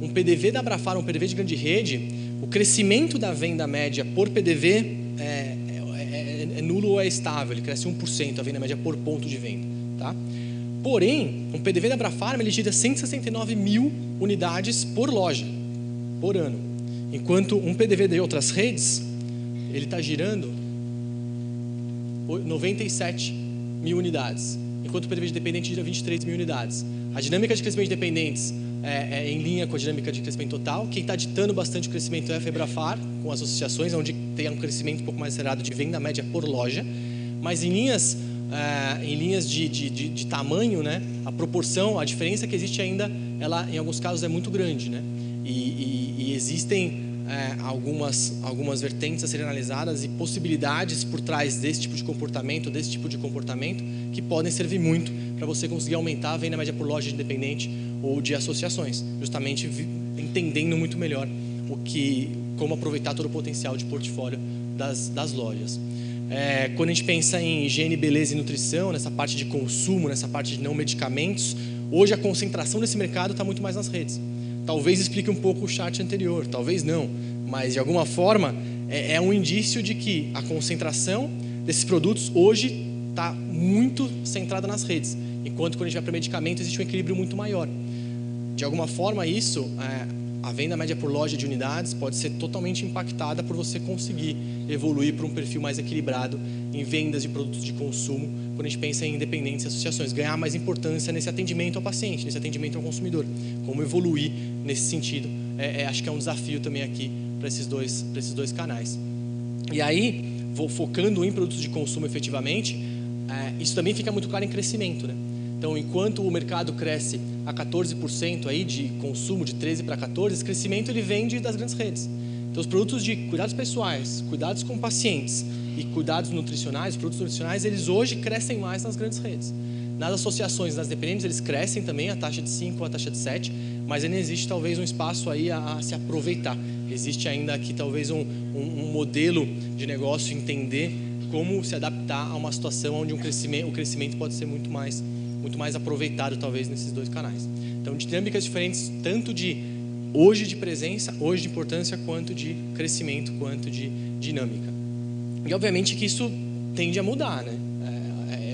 um PDV da Abrafarma, um PDV de grande rede, o crescimento da venda média por PDV é nulo ou é estável, ele cresce 1%, a venda média por ponto de venda. Tá? Porém, um PDV da Abrafarma ele gira 169 mil unidades por loja, por ano. Enquanto um PDV de outras redes, ele está girando 97 mil unidades, enquanto o PDV de dependente gira 23 mil unidades. A dinâmica de crescimento de dependentes é em linha com a dinâmica de crescimento total. Quem está ditando bastante o crescimento é a Febrafar, com as associações, onde tem um crescimento um pouco mais acelerado de venda média por loja. Mas em linhas de tamanho, né, a proporção, a diferença que existe ainda, ela em alguns casos é muito grande, né? E existem algumas vertentes a serem analisadas e possibilidades por trás desse tipo de comportamento, que podem servir muito para você conseguir aumentar a venda média por loja de independente ou de associações, justamente entendendo muito melhor como aproveitar todo o potencial de portfólio das lojas. Quando a gente pensa em higiene, beleza e nutrição, nessa parte de consumo, nessa parte de não medicamentos, hoje a concentração desse mercado está muito mais nas redes. Talvez explique um pouco o chart anterior, talvez não, mas de alguma forma é um indício de que a concentração desses produtos hoje está muito centrada nas redes, enquanto quando a gente vai para medicamento existe um equilíbrio muito maior. De alguma forma isso, a venda média por loja de unidades pode ser totalmente impactada por você conseguir evoluir para um perfil mais equilibrado em vendas de produtos de consumo, quando a gente pensa em independentes e associações, ganhar mais importância nesse atendimento ao paciente, nesse atendimento ao consumidor. Como evoluir nesse sentido, acho que é um desafio também aqui para esses dois canais. E aí, focando em produtos de consumo efetivamente, isso também fica muito claro em crescimento, né? Então, enquanto o mercado cresce a 14% aí de consumo, de 13 para 14, esse crescimento ele vem das grandes redes. Então, os produtos de cuidados pessoais, cuidados com pacientes e cuidados nutricionais, produtos nutricionais, eles hoje crescem mais nas grandes redes. Nas associações, nas dependentes, eles crescem também, a taxa de 5 ou a taxa de 7, mas ainda existe talvez um espaço aí a se aproveitar. Existe ainda aqui talvez um modelo de negócio, entender como se adaptar a uma situação onde o crescimento pode ser muito mais aproveitado talvez nesses dois canais. Então, de dinâmicas diferentes, tanto de hoje de presença, hoje de importância, quanto de crescimento, quanto de dinâmica. E obviamente que isso tende a mudar, né?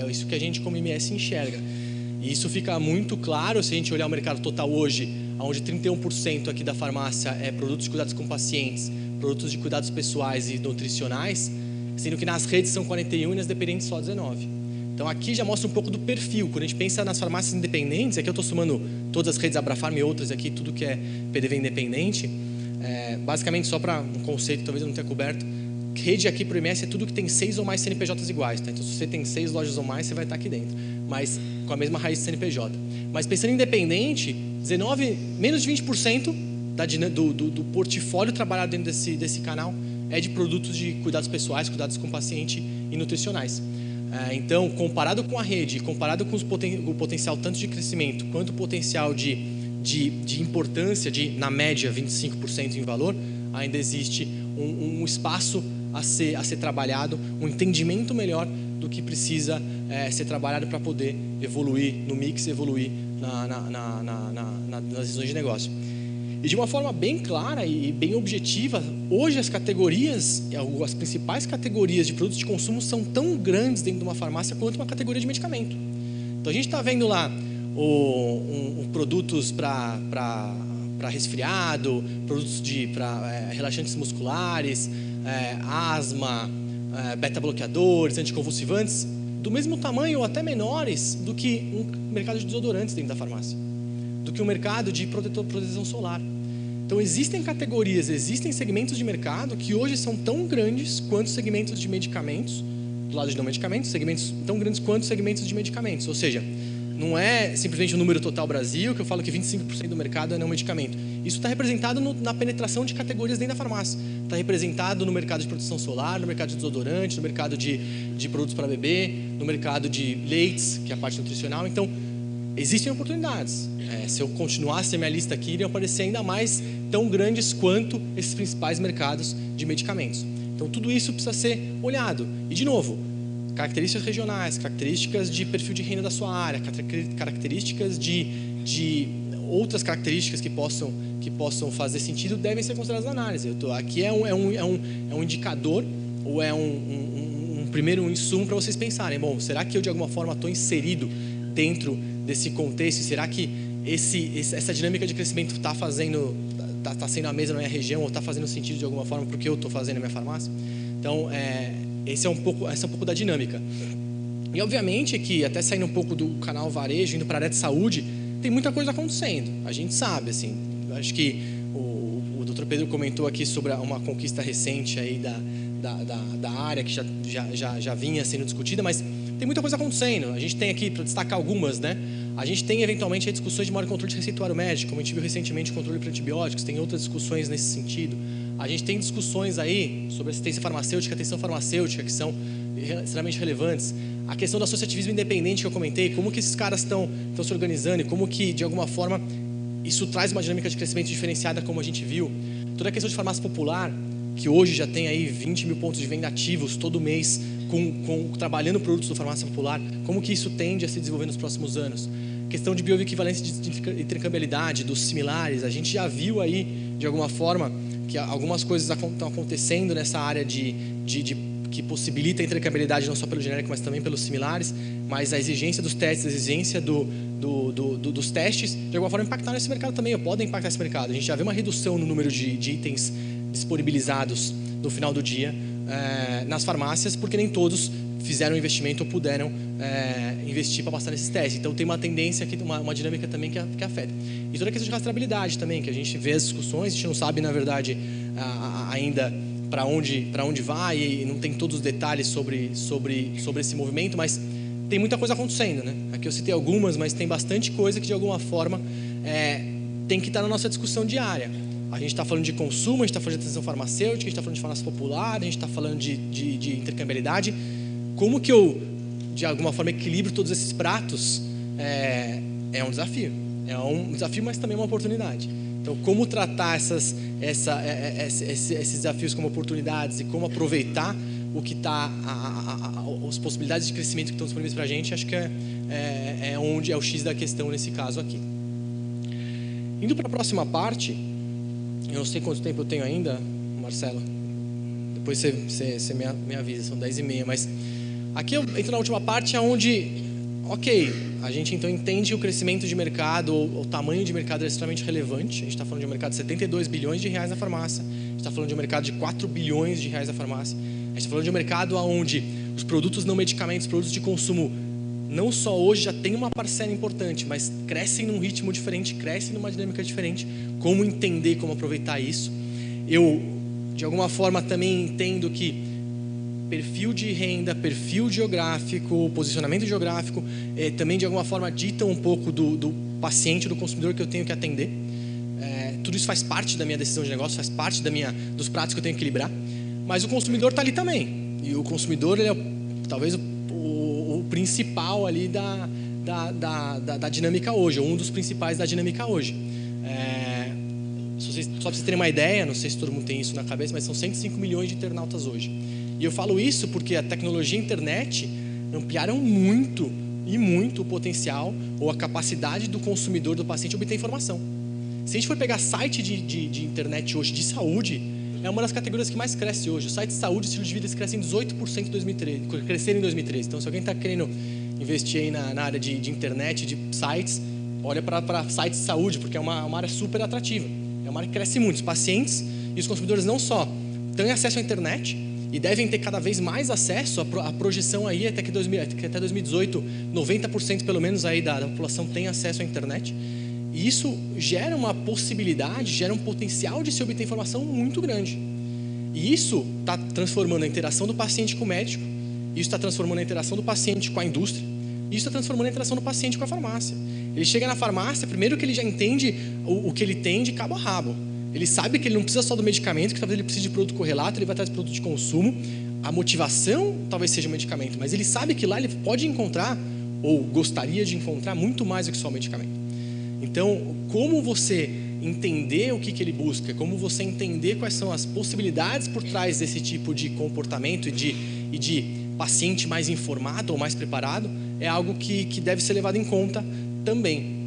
É isso que a gente como MS enxerga. E isso fica muito claro se a gente olhar o mercado total hoje, onde 31% aqui da farmácia é produtos de cuidados com pacientes, produtos de cuidados pessoais e nutricionais, sendo que nas redes são 41% e nas dependentes só 19%. Então aqui já mostra um pouco do perfil. Quando a gente pensa nas farmácias independentes, aqui eu estou somando todas as redes Abrafarma e outras aqui, tudo que é PDV independente, basicamente só para um conceito, talvez eu não tenha coberto, rede aqui para o MS é tudo que tem 6 ou mais CNPJs iguais, tá? Então se você tem 6 lojas ou mais, você vai estar aqui dentro, mas com a mesma raiz de CNPJ. Mas pensando em independente, menos de 20% do portfólio trabalhado dentro desse canal é de produtos de cuidados pessoais, cuidados com paciente e nutricionais. Então, comparado com a rede, comparado com o potencial tanto de crescimento quanto o potencial de de importância de, na média, 25% em valor, ainda existe um espaço a ser trabalhado, um entendimento melhor do que precisa ser trabalhado para poder evoluir no mix, evoluir nas decisões de negócio. E de uma forma bem clara e bem objetiva, hoje as categorias, as principais categorias de produtos de consumo são tão grandes dentro de uma farmácia quanto uma categoria de medicamento. Então a gente está vendo lá produtos para resfriado, produtos para relaxantes musculares, asma, beta-bloqueadores, anticonvulsivantes, do mesmo tamanho ou até menores do que um mercado de desodorantes dentro da farmácia, do que um mercado de proteção solar. Então existem categorias, existem segmentos de mercado que hoje são tão grandes quanto segmentos de medicamentos, do lado de não medicamentos, segmentos tão grandes quanto segmentos de medicamentos. Ou seja, não é simplesmente o número total Brasil, que eu falo que 25% do mercado é não medicamento. Isso está representado na penetração de categorias dentro da farmácia. Está representado no mercado de proteção solar, no mercado de desodorante, no mercado de produtos para bebê, no mercado de leites, que é a parte nutricional. Então, existem oportunidades. Se eu continuasse a minha lista aqui, iriam aparecer ainda mais tão grandes quanto esses principais mercados de medicamentos. Então, tudo isso precisa ser olhado. E, de novo, características regionais, características de perfil de renda da sua área, características de outras características que possam fazer sentido devem ser consideradas na análise. Aqui é um indicador ou é um primeiro insumo para vocês pensarem, bom, será que eu de alguma forma estou inserido dentro desse contexto? Será que essa dinâmica de crescimento está sendo a mesma na minha região ou está fazendo sentido de alguma forma para o que eu estou fazendo na minha farmácia? Então, essa é um pouco da dinâmica. E obviamente que, até saindo um pouco do canal varejo, indo para a área de saúde, tem muita coisa acontecendo. A gente sabe, assim, acho que o Dr. Pedro comentou aqui sobre uma conquista recente aí da área que já vinha sendo discutida, mas tem muita coisa acontecendo. A gente tem aqui, para destacar algumas, né? A gente tem eventualmente discussões de maior controle de receituário médico, como a gente viu recentemente o controle para antibióticos, tem outras discussões nesse sentido. A gente tem discussões aí sobre assistência farmacêutica, atenção farmacêutica, que são extremamente relevantes. A questão do associativismo independente que eu comentei, como que esses caras estão se organizando e como que, de alguma forma, isso traz uma dinâmica de crescimento diferenciada, como a gente viu. Toda a questão de farmácia popular, que hoje já tem aí 20 mil pontos de venda ativos todo mês, trabalhando produtos do farmácia popular, como que isso tende a se desenvolver nos próximos anos. Questão de bioequivalência de intercambiabilidade, dos similares, a gente já viu aí, de alguma forma, que algumas coisas estão acontecendo nessa área que possibilita a intercambiabilidade não só pelo genérico, mas também pelos similares, mas a exigência dos testes, a exigência dos testes, de alguma forma impactaram esse mercado também, ou podem impactar esse mercado. A gente já vê uma redução no número de itens disponibilizados no final do dia nas farmácias, porque nem todos fizeram investimento ou puderam investir para passar nesses testes. Então tem uma tendência aqui, uma dinâmica também que afeta. E toda a questão de rastreabilidade também, que a gente vê as discussões, a gente não sabe, na verdade, ainda para onde vai e não tem todos os detalhes sobre esse movimento, mas tem muita coisa acontecendo, né? Aqui eu citei algumas, mas tem bastante coisa que de alguma forma tem que estar na nossa discussão diária. A gente está falando de consumo, a gente está falando de atenção farmacêutica, a gente está falando de farmácia popular, a gente está falando de intercambiabilidade. Como que eu, de alguma forma, equilibro todos esses pratos é um desafio. É um desafio, mas também uma oportunidade. Então, como tratar esses desafios como oportunidades e como aproveitar o que está, as possibilidades de crescimento que estão disponíveis para a gente, acho que é onde é o X da questão nesse caso aqui. Indo para a próxima parte, eu não sei quanto tempo eu tenho ainda, Marcelo. Depois você me avisa, são 10h30, mas aqui eu entro na última parte, onde, ok, a gente então entende que o crescimento de mercado, o tamanho de mercado é extremamente relevante. A gente está falando de um mercado de 72 bilhões de reais na farmácia, a gente está falando de um mercado de 4 bilhões de reais na farmácia, a gente está falando de um mercado onde os produtos não medicamentos, produtos de consumo, não só hoje já tem uma parcela importante, mas crescem num ritmo diferente, crescem numa dinâmica diferente. Como entender, como aproveitar isso? Eu, de alguma forma, também entendo que perfil de renda, perfil geográfico, posicionamento geográfico, também de alguma forma ditam um pouco do paciente, do consumidor que eu tenho que atender. Tudo isso faz parte da minha decisão de negócio, faz parte dos pratos que eu tenho que equilibrar. Mas o consumidor está ali também. E o consumidor ele é talvez o principal ali da dinâmica hoje, ou um dos principais da dinâmica hoje. Só para vocês terem uma ideia, não sei se todo mundo tem isso na cabeça, mas são 105 milhões de internautas hoje. E eu falo isso porque a tecnologia e a internet ampliaram muito o potencial ou a capacidade do consumidor, do paciente, obter informação. Se a gente for pegar site de internet hoje de saúde, é uma das categorias que mais cresce hoje. O site de saúde e estilo de vida crescem 18% em 2013, cresceram em 2013. Então, se alguém está querendo investir aí na área de internet, de sites, olha para sites de saúde, porque é uma área super atrativa. É uma área que cresce muito. Os pacientes e os consumidores não só têm acesso à internet e devem ter cada vez mais acesso. A projeção aí até que até 2018, 90% pelo menos aí da população tem acesso à internet. E isso gera uma possibilidade, gera um potencial de se obter informação muito grande. E isso está transformando a interação do paciente com o médico, isso está transformando a interação do paciente com a indústria, isso está transformando a interação do paciente com a farmácia. Ele chega na farmácia, primeiro que ele já entende o que ele tem de cabo a rabo. Ele sabe que ele não precisa só do medicamento, que talvez ele precise de produto correlato, ele vai atrás de produto de consumo. A motivação talvez seja o medicamento, mas ele sabe que lá ele pode encontrar, ou gostaria de encontrar, muito mais do que só o medicamento. Então, como você entender o que ele busca, como você entender quais são as possibilidades por trás desse tipo de comportamento e de paciente mais informado ou mais preparado, é algo que deve ser levado em conta também.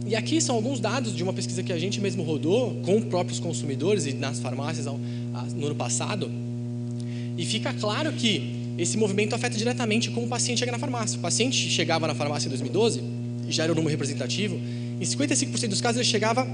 E aqui são alguns dados de uma pesquisa que a gente mesmo rodou com os próprios consumidores e nas farmácias no ano passado, e fica claro que esse movimento afeta diretamente como o paciente chega na farmácia. O paciente chegava na farmácia em 2012, e já era um número representativo, em 55% dos casos ele chegava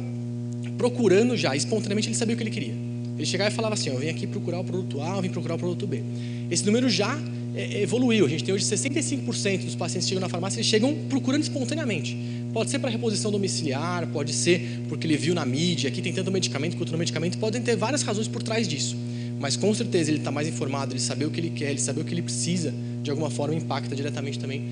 procurando já, espontaneamente ele sabia o que ele queria. Ele chegava e falava assim, eu vim aqui procurar o produto A, eu vim procurar o produto B. Esse número já evoluiu, a gente tem hoje 65% dos pacientes que chegam na farmácia, eles chegam procurando espontaneamente. Pode ser para reposição domiciliar, pode ser porque ele viu na mídia, aqui tem tanto medicamento quanto no medicamento, podem ter várias razões por trás disso. Mas com certeza ele está mais informado, ele saber o que ele quer, ele saber o que ele precisa, de alguma forma impacta diretamente também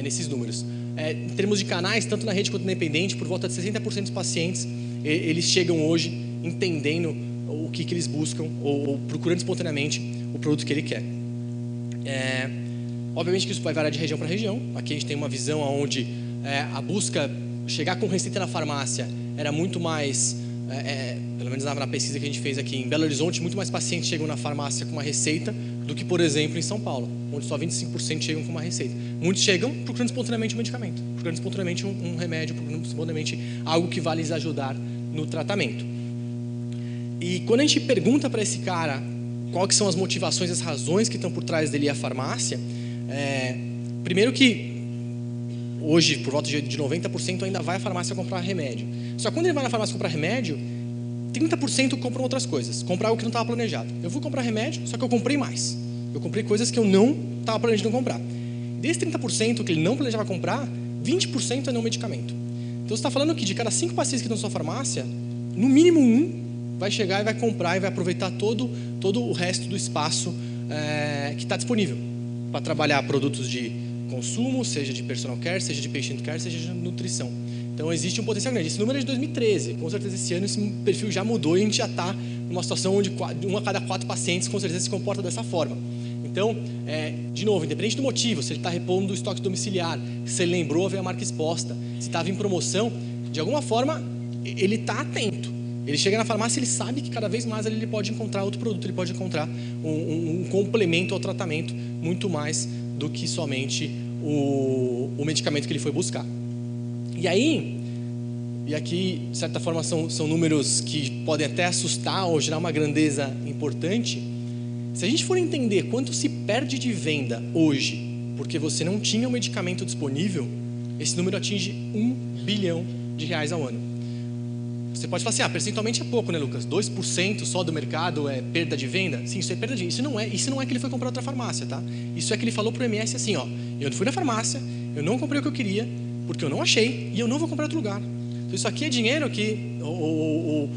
nesses números. Em termos de canais, tanto na rede quanto independente, por volta de 60% dos pacientes, eles chegam hoje entendendo o que eles buscam ou procurando espontaneamente o produto que ele quer. Obviamente que isso vai variar de região para região. Aqui a gente tem uma visão onde a busca, chegar com receita na farmácia, era muito mais, pelo menos na pesquisa que a gente fez aqui em Belo Horizonte, muito mais pacientes chegam na farmácia com uma receita do que, por exemplo, em São Paulo, onde só 25% chegam com uma receita. Muitos chegam procurando espontaneamente um medicamento, procurando espontaneamente um remédio, procurando espontaneamente algo que vai lhes ajudar no tratamento. E quando a gente pergunta para esse cara quais que são as motivações, as razões que estão por trás dele ir à farmácia, primeiro que hoje, por volta de 90% ainda vai à farmácia comprar remédio. Só que quando ele vai na farmácia comprar remédio, 30% compram outras coisas. Comprar algo que não estava planejado. Eu vou comprar remédio, só que eu comprei mais. Eu comprei coisas que eu não estava planejando comprar. Desse 30% que ele não planejava comprar, 20% é não medicamento. Então você está falando que de cada 5 pacientes que estão na sua farmácia, no mínimo 1 vai chegar e vai comprar e vai aproveitar todo o resto do espaço que está disponível para trabalhar produtos de consumo, seja de personal care, seja de patient care, seja de nutrição. Então existe um potencial grande. Esse número é de 2013. Com certeza esse ano esse perfil já mudou e a gente já está numa situação onde 1 a cada 4 pacientes com certeza se comporta dessa forma. Então, de novo, independente do motivo, se ele está repondo o estoque domiciliar, se ele lembrou a ver a marca exposta, se estava em promoção, de alguma forma ele está atento. Ele chega na farmácia, ele sabe que cada vez mais ele pode encontrar outro produto, ele pode encontrar um complemento ao tratamento muito mais do que somente o medicamento que ele foi buscar. E aqui, de certa forma, são números que podem até assustar ou gerar uma grandeza importante. Se a gente for entender quanto se perde de venda hoje, porque você não tinha o medicamento disponível, esse número atinge R$1 bilhão ao ano. Você pode falar assim, percentualmente é pouco, né, Lucas? 2% só do mercado é perda de venda? Sim, isso é perda de venda. Isso não é que ele foi comprar outra farmácia, tá? Isso é que ele falou pro MS assim, eu fui na farmácia, eu não comprei o que eu queria, porque eu não achei, e eu não vou comprar em outro lugar. Então isso aqui é dinheiro que, ou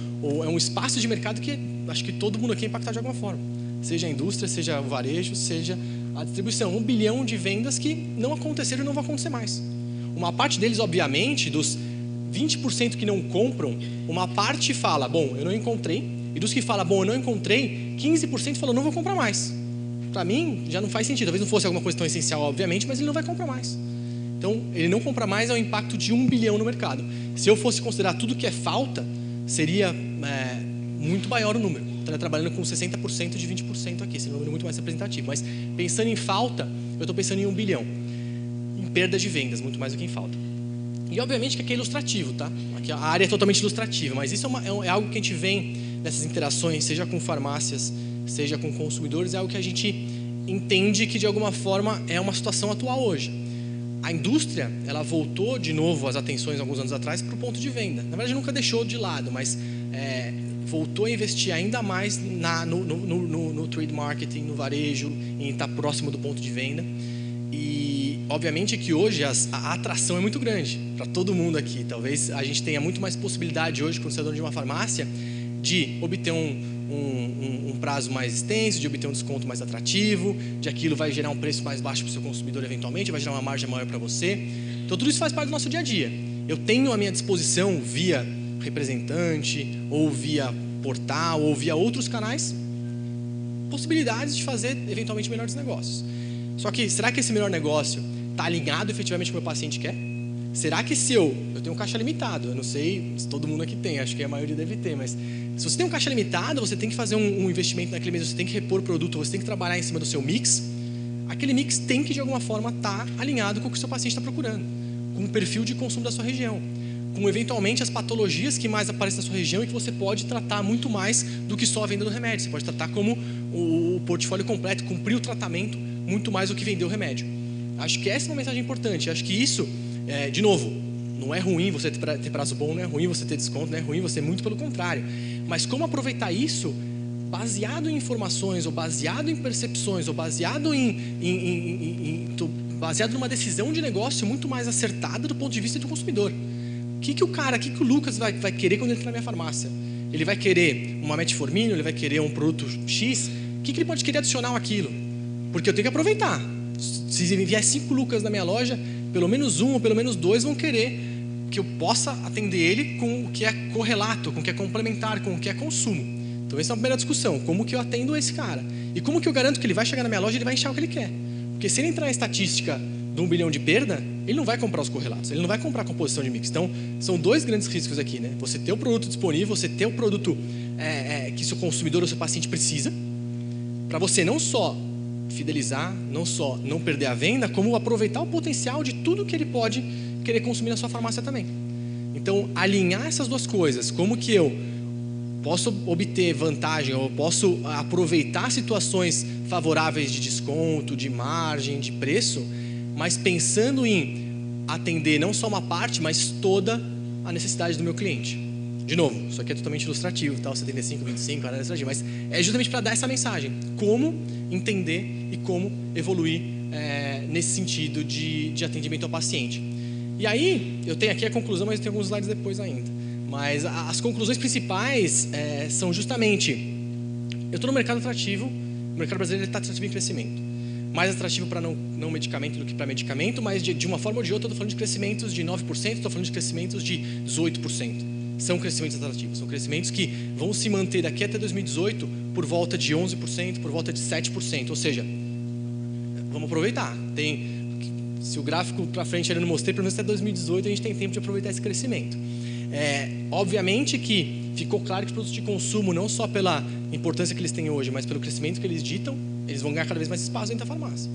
é um espaço de mercado que acho que todo mundo aqui é impactado de alguma forma. Seja a indústria, seja o varejo, seja a distribuição. 1 bilhão de vendas que não aconteceram e não vão acontecer mais. Uma parte deles, obviamente, dos 20% que não compram, uma parte fala, bom, eu não encontrei, e dos que falam, bom, eu não encontrei, 15% falou, não vou comprar mais. Para mim, já não faz sentido. Talvez não fosse alguma coisa tão essencial, obviamente, mas ele não vai comprar mais. Então, ele não compra mais é o impacto de 1 bilhão no mercado. Se eu fosse considerar tudo que é falta, seria muito maior o número. Estaria trabalhando com 60% de 20% aqui, seria um número muito mais representativo. Mas pensando em falta, eu estou pensando em 1 bilhão. Em perda de vendas, muito mais do que em falta. E obviamente que aqui é ilustrativo, tá? Aqui a área é totalmente ilustrativa, mas isso é algo que a gente vem nessas interações, seja com farmácias, seja com consumidores, é algo que a gente entende que de alguma forma é uma situação atual hoje. A indústria, ela voltou de novo as atenções alguns anos atrás para o ponto de venda. Na verdade, nunca deixou de lado, mas voltou a investir ainda mais no trade marketing, no varejo, em estar próximo do ponto de venda. E, obviamente, que hoje a atração é muito grande para todo mundo aqui. Talvez a gente tenha muito mais possibilidade hoje, quando você é dono de uma farmácia, de obter um prazo mais extenso, de obter um desconto mais atrativo, de aquilo vai gerar um preço mais baixo para o seu consumidor eventualmente, vai gerar uma margem maior para você. Então, tudo isso faz parte do nosso dia a dia. Eu tenho à minha disposição, via representante, ou via portal, ou via outros canais, possibilidades de fazer eventualmente melhores negócios. Só que, será que esse melhor negócio está alinhado efetivamente com o que o meu paciente quer? Será que se eu tenho um caixa limitado, eu não sei se todo mundo aqui tem, acho que a maioria deve ter, mas se você tem um caixa limitado, você tem que fazer um investimento naquele mês, você tem que repor o produto, você tem que trabalhar em cima do seu mix, aquele mix tem que de alguma forma estar alinhado com o que o seu paciente está procurando, com o perfil de consumo da sua região, com eventualmente as patologias que mais aparecem na sua região e que você pode tratar muito mais do que só a venda do remédio, você pode tratar como o portfólio completo, cumprir o tratamento muito mais do que vender o remédio. Acho que essa é uma mensagem importante, acho que isso, de novo, não é ruim você ter prazo bom, não é ruim você ter desconto, não é ruim você, muito pelo contrário. Mas como aproveitar isso baseado em informações, ou baseado em percepções, ou baseado baseado numa decisão de negócio muito mais acertada do ponto de vista do consumidor. O que o Lucas vai querer quando ele entra na minha farmácia? Ele vai querer uma metformina, ele vai querer um produto X? O que ele pode querer adicionar àquilo? Porque eu tenho que aproveitar. Se vier 5 Lucas na minha loja, pelo menos 1 ou pelo menos 2 vão querer que eu possa atender ele com o que é correlato, com o que é complementar, com o que é consumo. Então essa é a primeira discussão, como que eu atendo esse cara? E como que eu garanto que ele vai chegar na minha loja e ele vai enxergar o que ele quer? Porque se ele entrar na estatística de 1 bilhão de perda, ele não vai comprar os correlatos, ele não vai comprar a composição de mix. Então são 2 grandes riscos aqui, né? Você ter o produto disponível, você ter o produto que seu consumidor ou seu paciente precisa, para você não só fidelizar, não só não perder a venda, como aproveitar o potencial de tudo que ele pode querer consumir na sua farmácia também. Então, alinhar essas 2 coisas, como que eu posso obter vantagem, ou posso aproveitar situações favoráveis de desconto, de margem, de preço, mas pensando em atender não só uma parte, mas toda a necessidade do meu cliente. De novo, isso aqui é totalmente ilustrativo, tá? 75, 25, análise ilustrativa, mas é justamente para dar essa mensagem. Como entender e como evoluir nesse sentido de atendimento ao paciente. E aí, eu tenho aqui a conclusão, mas eu tenho alguns slides depois ainda. Mas as conclusões principais são justamente, eu estou no mercado atrativo, o mercado brasileiro está atrativo em crescimento. Mais atrativo para não medicamento do que para medicamento, mas de uma forma ou de outra eu estou falando de crescimentos de 9%, estou falando de crescimentos de 18%. São crescimentos atrativos, são crescimentos que vão se manter daqui até 2018 por volta de 11%, por volta de 7%, ou seja, vamos aproveitar. Se o gráfico para frente eu não mostrei, pelo menos até 2018 a gente tem tempo de aproveitar esse crescimento. Obviamente que ficou claro que os produtos de consumo, não só pela importância que eles têm hoje, mas pelo crescimento que eles ditam, eles vão ganhar cada vez mais espaço dentro da farmácia.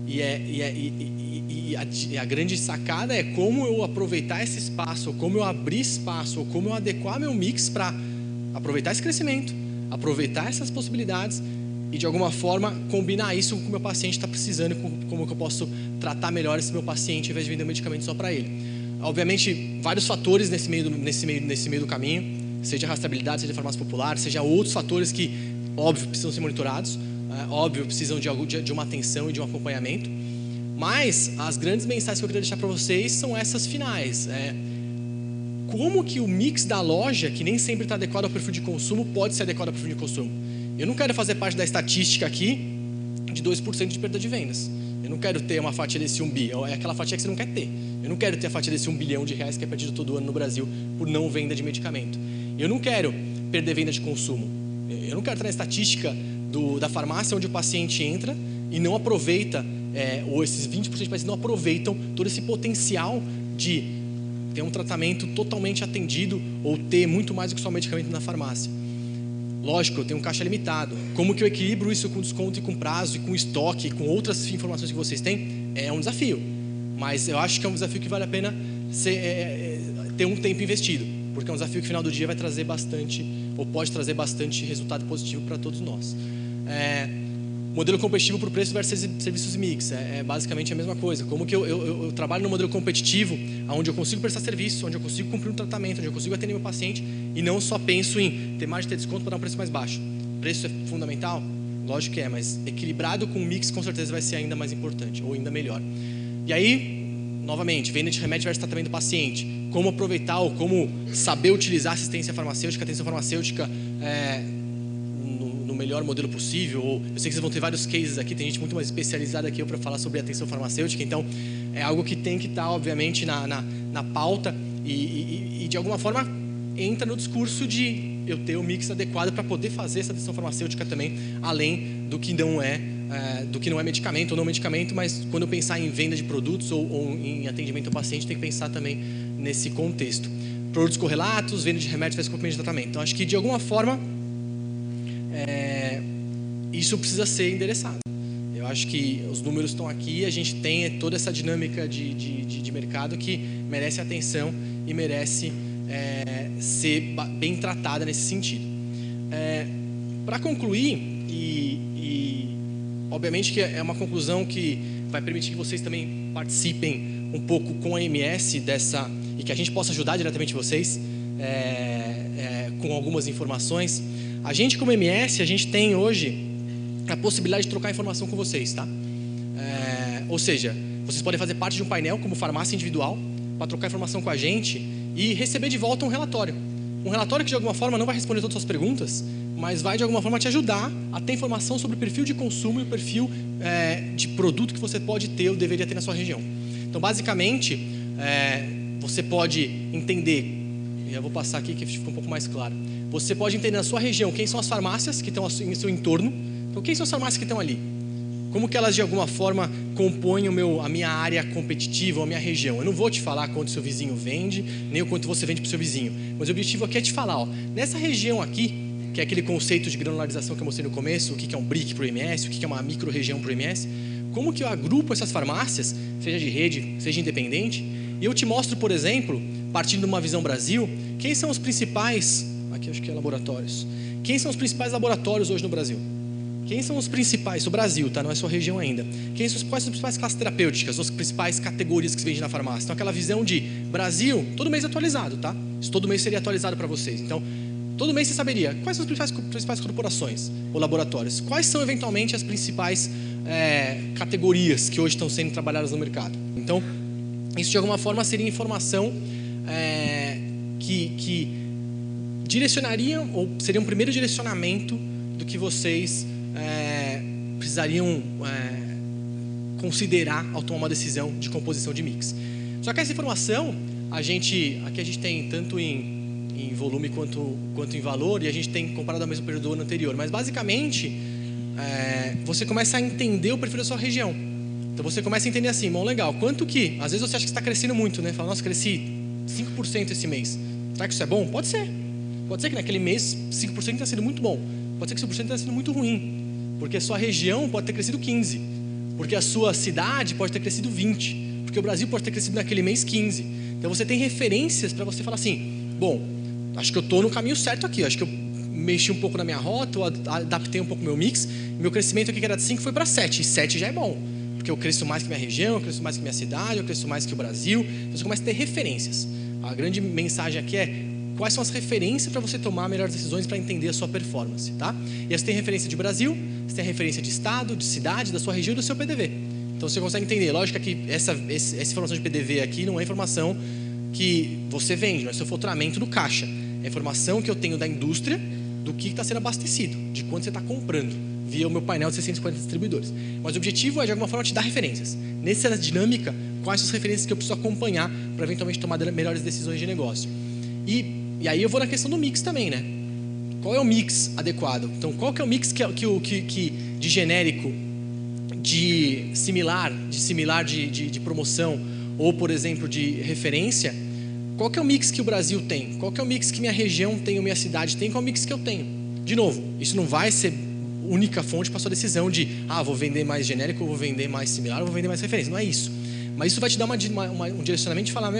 E a grande sacada é como eu aproveitar esse espaço, ou como eu abrir espaço, ou como eu adequar meu mix para aproveitar esse crescimento, aproveitar essas possibilidades e de alguma forma combinar isso com o que o meu paciente está precisando, como que eu posso tratar melhor esse meu paciente em vez de vender um medicamento só para ele. Obviamente, vários fatores nesse meio do caminho, seja rastreabilidade, seja farmácia popular, seja outros fatores que, óbvio, precisam ser monitorados, óbvio, precisam de uma atenção e de um acompanhamento. Mas as grandes mensagens que eu queria deixar para vocês são essas finais. Como que o mix da loja, que nem sempre está adequado ao perfil de consumo, pode ser adequado ao perfil de consumo? Eu não quero fazer parte da estatística aqui de 2% de perda de vendas. Eu não quero ter uma fatia desse 1 bi, é aquela fatia que você não quer ter. Eu não quero ter a fatia desse 1 bilhão de reais que é perdido todo ano no Brasil por não venda de medicamento. Eu não quero perder venda de consumo. Eu não quero estar na estatística da farmácia onde o paciente entra e não aproveita ou esses 20% de pacientes não aproveitam todo esse potencial de ter um tratamento totalmente atendido ou ter muito mais do que só medicamento na farmácia. Lógico, eu tenho um caixa limitado. Como que eu equilibro isso com desconto e com prazo e com estoque e com outras informações que vocês têm? É um desafio. Mas eu acho que é um desafio que vale a pena ter um tempo investido. Porque é um desafio que no final do dia vai trazer bastante, ou pode trazer bastante resultado positivo para todos nós. Modelo competitivo por preço versus serviços mix. É basicamente a mesma coisa. Como que eu trabalho no modelo competitivo, onde eu consigo prestar serviço, onde eu consigo cumprir um tratamento, onde eu consigo atender meu paciente e não só penso em ter margem de ter desconto para dar um preço mais baixo. Preço é fundamental? Lógico que é, mas equilibrado com o mix com certeza vai ser ainda mais importante, ou ainda melhor. E aí, novamente, venda de remédio versus tratamento do paciente. Como aproveitar ou como saber utilizar assistência farmacêutica, atenção farmacêutica no melhor modelo possível. Ou, eu sei que vocês vão ter vários cases aqui, tem gente muito mais especializada que eu para falar sobre atenção farmacêutica, então é algo que tem que estar, obviamente, na pauta e de alguma forma entra no discurso de eu ter o mix adequado para poder fazer essa atenção farmacêutica também, além do que não é medicamento ou não medicamento, mas quando eu pensar em venda de produtos ou em atendimento ao paciente, tem que pensar também nesse contexto. Produtos correlatos, venda de remédios versus complemento de tratamento. Então, acho que de alguma forma isso precisa ser endereçado. Eu acho que os números estão aqui, a gente tem toda essa dinâmica de mercado que merece atenção e merece ser bem tratada nesse sentido. Para concluir, e obviamente que é uma conclusão que vai permitir que vocês também participem um pouco com a MS e que a gente possa ajudar diretamente vocês com algumas informações. A gente, como MS, a gente tem hoje a possibilidade de trocar informação com vocês, tá? Ou seja, vocês podem fazer parte de um painel como farmácia individual para trocar informação com a gente e receber de volta um relatório. Um relatório que de alguma forma não vai responder todas as suas perguntas, mas vai de alguma forma te ajudar a ter informação sobre o perfil de consumo e o perfil de produto que você pode ter ou deveria ter na sua região. Então, basicamente, você pode entender, e eu vou passar aqui que fica um pouco mais claro. Você pode entender na sua região quem são as farmácias que estão em seu entorno. Então, quem são as farmácias que estão ali? Como que elas de alguma forma compõem a minha área competitiva ou a minha região? Eu não vou te falar quanto seu vizinho vende, nem o quanto você vende para o seu vizinho. Mas o objetivo aqui é te falar, nessa região aqui, que é aquele conceito de granularização que eu mostrei no começo, o que é um brick para o MS, o que é uma micro-região para o MS, como que eu agrupo essas farmácias, seja de rede, seja independente, e eu te mostro, por exemplo, partindo de uma visão Brasil, quem são os principais, aqui acho que é laboratórios, quem são os principais laboratórios hoje no Brasil? Quem são os principais, o Brasil, tá? Não é sua região ainda. Quais são as principais classes terapêuticas, as principais categorias que se vendem na farmácia? Então, aquela visão de Brasil, todo mês atualizado, tá? Isso todo mês seria atualizado para vocês. Então, todo mês você saberia quais são as principais corporações ou laboratórios. Quais são, eventualmente, as principais categorias que hoje estão sendo trabalhadas no mercado. Então, isso de alguma forma seria informação que direcionaria, ou seria um primeiro direcionamento do que vocês precisariam considerar ao tomar uma decisão de composição de mix. Só que essa informação, aqui a gente tem tanto em volume quanto em valor, e a gente tem comparado ao mesmo período do ano anterior. Mas basicamente, você começa a entender o perfil da sua região. Então você começa a entender assim, bom, legal, quanto que, às vezes você acha que está crescendo muito, né? Fala, nossa, cresci 5% esse mês. Será que isso é bom? Pode ser. Pode ser que naquele mês 5% tenha sido muito bom. Pode ser que 5% tenha sido muito ruim. Porque a sua região pode ter crescido 15%. Porque a sua cidade pode ter crescido 20%. Porque o Brasil pode ter crescido naquele mês 15%. Então você tem referências para você falar assim, bom, acho que eu estou no caminho certo aqui. Acho que eu mexi um pouco na minha rota, ou adaptei um pouco o meu mix. Meu crescimento aqui que era de 5 foi para 7. E 7 já é bom. Porque eu cresço mais que minha região, eu cresço mais que minha cidade, eu cresço mais que o Brasil. Então você começa a ter referências. A grande mensagem aqui é quais são as referências para você tomar melhores decisões para entender a sua performance, tá? E você tem referência de Brasil, você tem referência de estado, de cidade, da sua região e do seu PDV. Então você consegue entender. Lógico que essa informação de PDV aqui não é informação que você vende, não é seu faturamento do caixa. É informação que eu tenho da indústria, do que está sendo abastecido, de quanto você está comprando, via o meu painel de 650 distribuidores. Mas o objetivo é, de alguma forma, te dar referências. Nessa dinâmica, quais são as referências que eu preciso acompanhar para, eventualmente, tomar melhores decisões de negócio. E aí eu vou na questão do mix também, né? Qual é o mix adequado? Então, qual que é o mix que de genérico de similar de promoção, ou, por exemplo, de referência, qual que é o mix que o Brasil tem? Qual que é o mix que minha região tem, ou minha cidade tem? Qual é o mix que eu tenho? De novo, isso não vai ser única fonte para sua decisão de, vou vender mais genérico, ou vou vender mais similar, ou vou vender mais referência. Não é isso. Mas isso vai te dar um direcionamento de falar,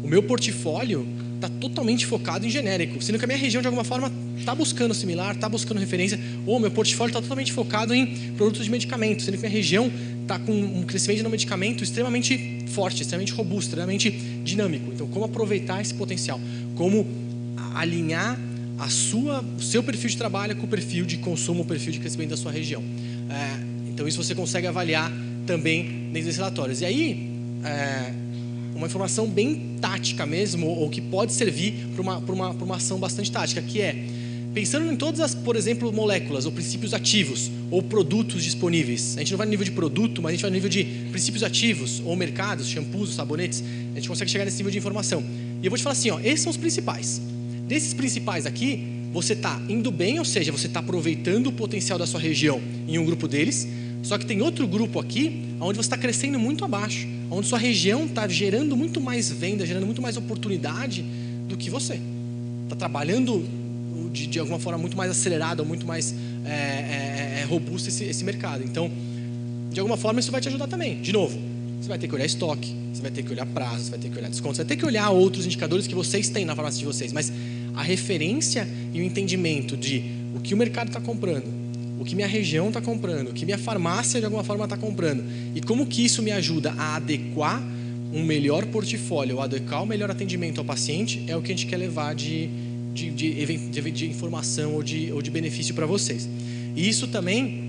o meu portfólio está totalmente focado em genérico, sendo que a minha região, de alguma forma, está buscando similar, está buscando referência, ou meu portfólio está totalmente focado em produtos de medicamento, sendo que minha região está com um crescimento no medicamento extremamente forte, extremamente robusto, extremamente dinâmico. Então, como aproveitar esse potencial? Como alinhar o seu perfil de trabalho com o perfil de consumo, o perfil de crescimento da sua região. Então, isso você consegue avaliar também nesses relatórios. E aí, uma informação bem tática mesmo, ou que pode servir para uma ação bastante tática, que é, pensando em todas as, por exemplo, moléculas, ou princípios ativos, ou produtos disponíveis. A gente não vai no nível de produto, mas a gente vai no nível de princípios ativos, ou mercados, shampoos, sabonetes. A gente consegue chegar nesse nível de informação. E eu vou te falar assim, esses são os principais. Desses principais aqui, você está indo bem, ou seja, você está aproveitando o potencial da sua região em um grupo deles, só que tem outro grupo aqui, onde você está crescendo muito abaixo, onde sua região está gerando muito mais venda, gerando muito mais oportunidade do que você. Está trabalhando de alguma forma muito mais acelerada, ou muito mais robusto esse mercado. Então, de alguma forma, isso vai te ajudar também. De novo, você vai ter que olhar estoque, você vai ter que olhar prazo, você vai ter que olhar desconto, você vai ter que olhar outros indicadores que vocês têm na farmácia de vocês, mas a referência e o entendimento de o que o mercado está comprando, o que minha região está comprando, o que minha farmácia de alguma forma está comprando, e como que isso me ajuda a adequar um melhor portfólio, ou adequar o melhor atendimento ao paciente, é o que a gente quer levar de informação ou de benefício para vocês. E isso também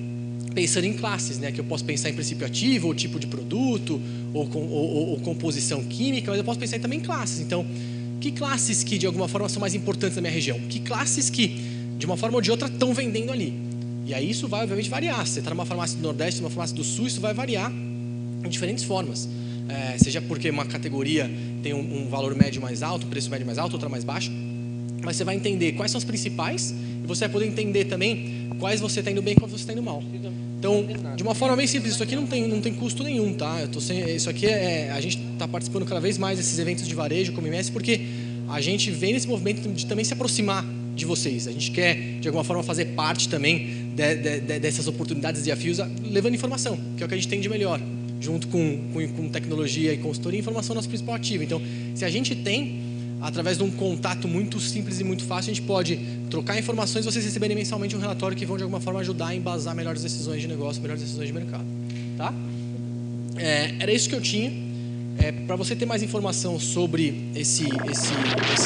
pensando em classes, né? Que eu posso pensar em princípio ativo, ou tipo de produto, ou composição química, mas eu posso pensar também em classes. Então, que classes que de alguma forma são mais importantes na minha região? Que classes que de uma forma ou de outra estão vendendo ali? E aí isso vai obviamente variar. Se você está numa farmácia do Nordeste, numa farmácia do Sul, isso vai variar em diferentes formas. Seja porque uma categoria tem um valor médio mais alto, um preço médio mais alto, outra mais baixo. Mas você vai entender quais são as principais e você vai poder entender também quais você está indo bem e quais você está indo mal. Então, de uma forma bem simples, isso aqui não tem custo nenhum, tá? Isso aqui a gente está participando cada vez mais desses eventos de varejo como MS porque a gente vem nesse movimento de também se aproximar de vocês. A gente quer, de alguma forma, fazer parte também dessas oportunidades e desafios, levando informação, que é o que a gente tem de melhor, junto com tecnologia e consultoria, informação é nosso principal ativo. Então, se a gente tem, através de um contato muito simples e muito fácil, a gente pode trocar informações e vocês receberem mensalmente um relatório que vão, de alguma forma, ajudar a embasar melhores decisões de negócio, melhores decisões de mercado. Tá? Era isso que eu tinha. Para você ter mais informação sobre esse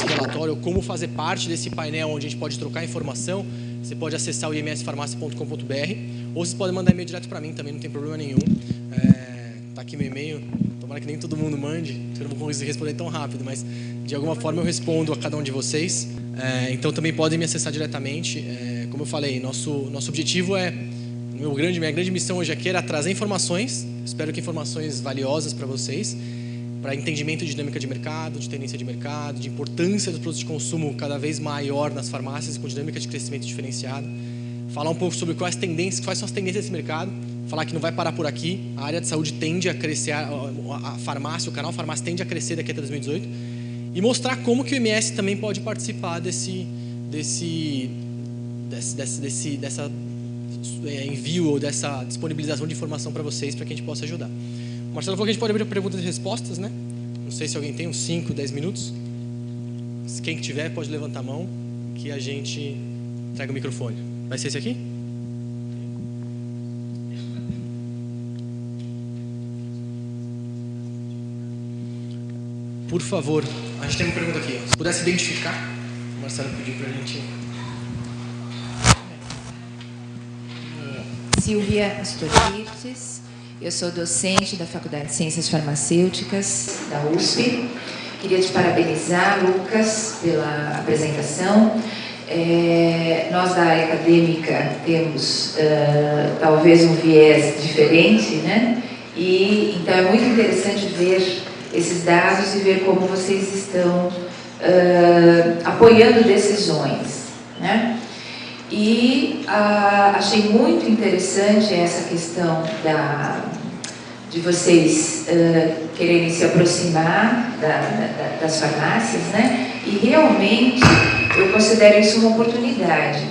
relatório, como fazer parte desse painel onde a gente pode trocar informação, você pode acessar o imsfarmacia.com.br ou vocês podem mandar e-mail direto para mim também, não tem problema nenhum. Tá aqui meu e-mail, tomara que nem todo mundo mande, eu não vou conseguir responder tão rápido, mas de alguma forma eu respondo a cada um de vocês. Então também podem me acessar diretamente. Como eu falei, nosso objetivo minha grande missão hoje aqui era trazer informações, espero que informações valiosas para vocês, para entendimento de dinâmica de mercado, de tendência de mercado, de importância dos produtos de consumo cada vez maior nas farmácias com dinâmica de crescimento diferenciado, falar um pouco sobre quais são as tendências desse mercado, falar que não vai parar por aqui, a área de saúde tende a crescer, a farmácia, o canal farmácia tende a crescer daqui até 2018, e mostrar como que o MS também pode participar dessa envio ou dessa disponibilização de informação para vocês, para que a gente possa ajudar. O Marcelo falou que a gente pode abrir perguntas e respostas, né? Não sei se alguém tem uns 5, 10 minutos. Quem tiver pode levantar a mão, que a gente entrega o microfone. Vai ser esse aqui? Por favor, a gente tem uma pergunta aqui. Se pudesse identificar, o Marcelo pediu para a gente... Silvia Astorites, eu sou docente da Faculdade de Ciências Farmacêuticas da USP. Queria te parabenizar, Lucas, pela apresentação. Nós da área acadêmica temos talvez um viés diferente, né? E então é muito interessante ver esses dados e ver como vocês estão apoiando decisões, né? E achei muito interessante essa questão de vocês quererem se aproximar das farmácias, né? E realmente eu considero isso uma oportunidade,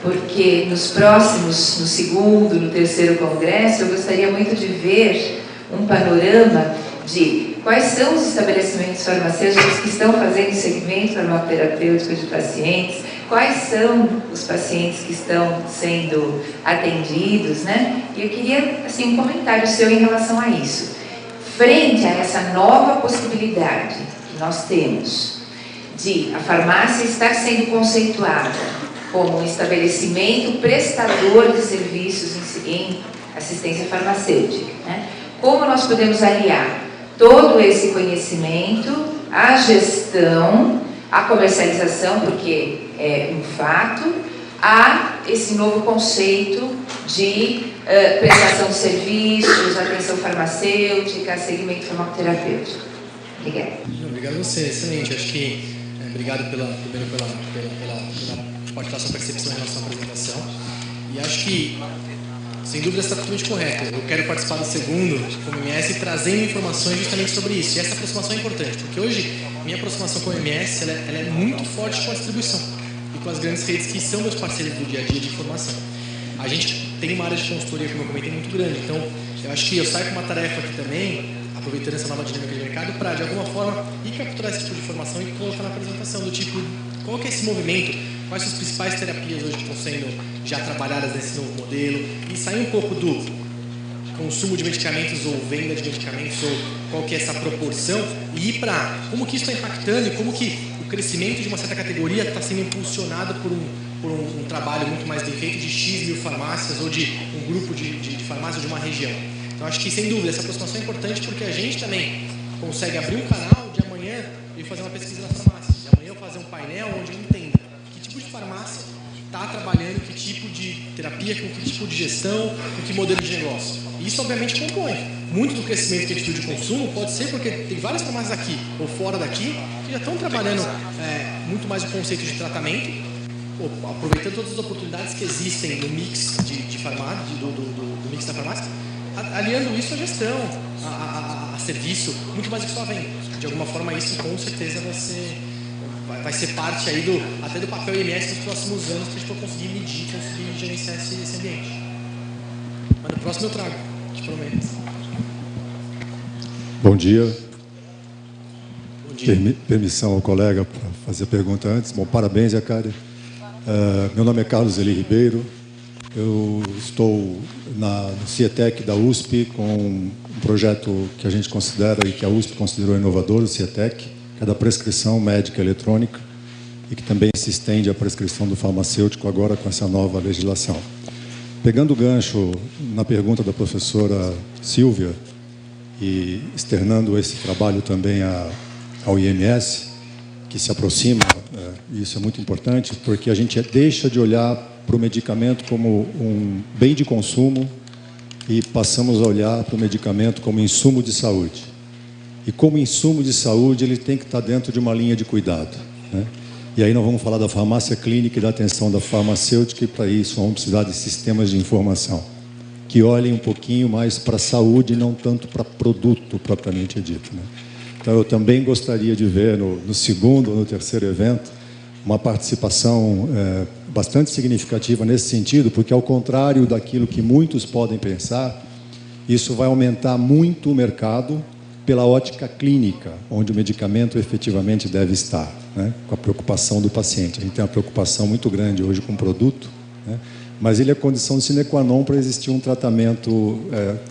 porque no segundo, no terceiro congresso, eu gostaria muito de ver um panorama de quais são os estabelecimentos farmacêuticos que estão fazendo segmento farmacoterapêutico de pacientes, quais são os pacientes que estão sendo atendidos, né? E eu queria, assim, um comentário seu em relação a isso. Frente a essa nova possibilidade que nós temos de a farmácia estar sendo conceituada como um estabelecimento prestador de serviços em assistência farmacêutica, né? Como nós podemos aliar todo esse conhecimento, a gestão, a comercialização, porque é um fato, a esse novo conceito de prestação de serviços, atenção farmacêutica, segmento farmacoterapêutico. Obrigada. Obrigado a você, excelente. Acho que obrigado primeiro pela compartilhar sua percepção em relação à apresentação. E acho que, sem dúvida, está totalmente correto. Eu quero participar do segundo, como MS, trazendo informações justamente sobre isso. E essa aproximação é importante, porque hoje, minha aproximação com o MS ela é muito forte com a distribuição e com as grandes redes que são meus parceiros do dia a dia de informação. A gente tem uma área de consultoria, como eu comentei, muito grande. Então, eu acho que eu saio com uma tarefa aqui também, aproveitando essa nova dinâmica de mercado, para, de alguma forma, ir capturar esse tipo de informação e colocar na apresentação do tipo, qual que é esse movimento, quais são as principais terapias hoje que estão sendo já trabalhadas nesse novo modelo, e sair um pouco do consumo de medicamentos ou venda de medicamentos, ou qual que é essa proporção, e ir para como que isso está impactando e como que o crescimento de uma certa categoria está sendo impulsionado por um trabalho muito mais bem feito de X mil farmácias ou de um grupo de farmácias de uma região. Então, acho que, sem dúvida, essa aproximação é importante porque a gente também consegue abrir um canal de amanhã e fazer uma pesquisa na farmácia. De amanhã eu fazer um painel onde eu entenda que tipo de farmácia está trabalhando, que tipo de terapia, com que tipo de gestão, com que modelo de negócio. E isso, obviamente, compõe. Muito do crescimento que a gente viu de consumo pode ser porque tem várias farmácias aqui ou fora daqui que já estão trabalhando muito mais o conceito de tratamento, aproveitando todas as oportunidades que existem no mix de farmácia, do mix da farmácia, aliando isso à gestão, a serviço, muito mais do que só venda. De alguma forma, isso com certeza vai ser parte aí até do papel IMS nos próximos anos, para a gente for conseguir medir, conseguir gerenciar esse ambiente. Mas no próximo eu trago, te prometo. Bom dia. Bom dia. Permissão ao colega para fazer a pergunta antes. Bom, parabéns, Yakari. Meu nome é Carlos Eli Ribeiro. Eu estou no CIETEC da USP com um projeto que a gente considera e que a USP considerou inovador, o CIETEC, que é da prescrição médica eletrônica e que também se estende à prescrição do farmacêutico agora com essa nova legislação. Pegando o gancho na pergunta da professora Silvia e externando esse trabalho também ao IMS, que se aproxima, isso é muito importante, porque a gente deixa de olhar para o medicamento como um bem de consumo e passamos a olhar para o medicamento como insumo de saúde. E como insumo de saúde, ele tem que estar dentro de uma linha de cuidado, né? E aí nós vamos falar da farmácia clínica e da atenção da farmacêutica, e para isso vamos precisar de sistemas de informação que olhem um pouquinho mais para a saúde e não tanto para produto propriamente dito, né? Então, eu também gostaria de ver no segundo ou no terceiro evento uma participação bastante significativa nesse sentido, porque, ao contrário daquilo que muitos podem pensar, isso vai aumentar muito o mercado pela ótica clínica, onde o medicamento efetivamente deve estar, né? Com a preocupação do paciente. A gente tem uma preocupação muito grande hoje com o produto, né? Mas ele é condição sine qua non para existir um tratamento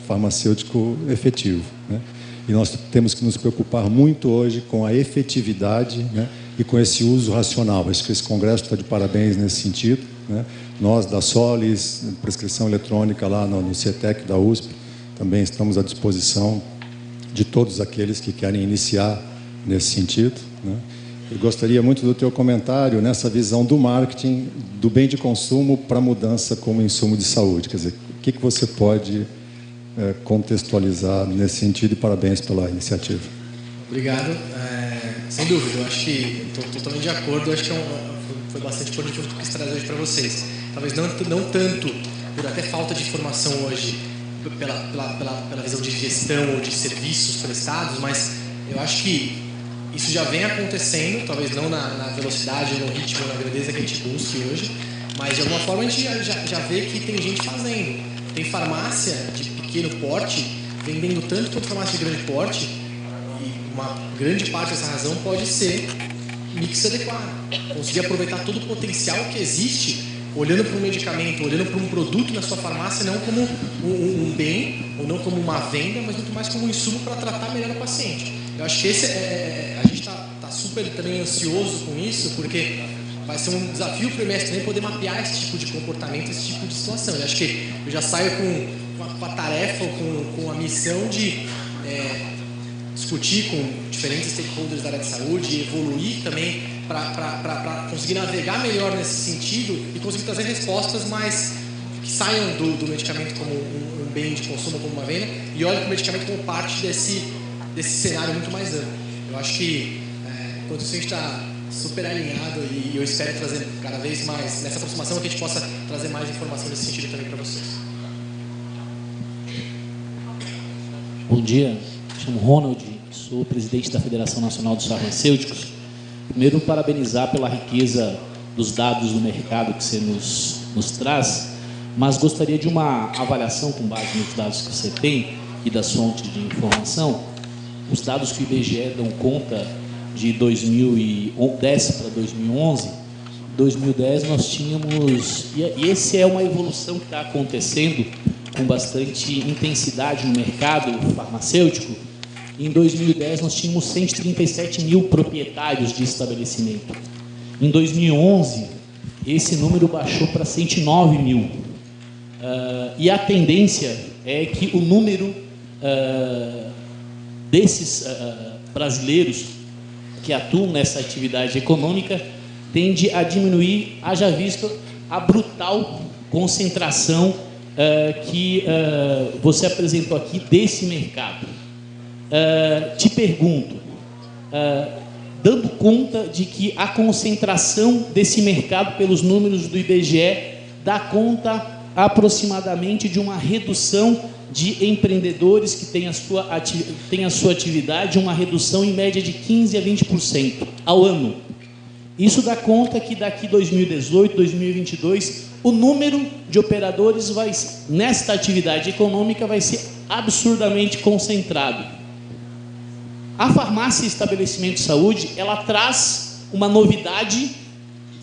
farmacêutico efetivo, né? E nós temos que nos preocupar muito hoje com a efetividade, né? E com esse uso racional. Acho que esse congresso está de parabéns nesse sentido, né? Nós, da Solis, prescrição eletrônica lá no CIETEC da USP, também estamos à disposição de todos aqueles que querem iniciar nesse sentido, né? Eu gostaria muito do teu comentário nessa visão do marketing, do bem de consumo para a mudança como insumo de saúde. Quer dizer, o que você pode contextualizar nesse sentido, e parabéns pela iniciativa. Obrigado. Sem dúvida, eu acho que estou totalmente de acordo, eu acho que foi bastante positivo o que quis trazer hoje para vocês. talvez não tanto por até falta de informação hoje, pela visão de gestão ou de serviços prestados, mas eu acho que isso já vem acontecendo, talvez não na velocidade, no ritmo, na grandeza que a gente busca hoje, mas de alguma forma a gente já vê que tem gente fazendo. Tem farmácia de pequeno porte vendendo tanto quanto farmácia de grande porte, e uma grande parte dessa razão pode ser mix adequado. Conseguir aproveitar todo o potencial que existe, olhando para um medicamento, olhando para um produto na sua farmácia, não como um bem, ou não como uma venda, mas muito mais como um insumo para tratar melhor o paciente. Eu acho que a gente está super também ansioso com isso, porque vai ser um desafio para o MS também poder mapear esse tipo de comportamento, esse tipo de situação. Eu acho que eu já saio com a tarefa, com a missão de discutir com diferentes stakeholders da área de saúde, evoluir também para conseguir navegar melhor nesse sentido e conseguir trazer respostas mais que saiam do medicamento como um bem de consumo, como uma venda, e olhem para o medicamento como parte desse cenário muito mais amplo. Eu acho que enquanto isso a gente está super alinhado, e eu espero trazer cada vez mais, nessa aproximação, que a gente possa trazer mais informação nesse sentido também para vocês. Bom dia, me chamo Ronald, sou presidente da Federação Nacional dos Farmacêuticos. Primeiro, parabenizar pela riqueza dos dados do mercado que você nos traz, mas gostaria de uma avaliação com base nos dados que você tem e das fontes de informação. Os dados que o IBGE dão conta de 2010 para 2011, 2010 nós tínhamos, e essa é uma evolução que está acontecendo com bastante intensidade no mercado farmacêutico. Em 2010 nós tínhamos 137 mil proprietários de estabelecimento. Em 2011 esse número baixou para 109 mil. E a tendência é que o número desses brasileiros que atuam nessa atividade econômica tende a diminuir, haja visto a brutal concentração que você apresentou aqui desse mercado. Te pergunto, dando conta de que a concentração desse mercado pelos números do IBGE dá conta aproximadamente de uma redução de empreendedores que têm a sua atividade, uma redução em média de 15% a 20% ao ano. Isso dá conta que daqui 2018, 2022, o número de operadores nesta atividade econômica vai ser absurdamente concentrado. A farmácia e estabelecimento de saúde, ela traz uma novidade,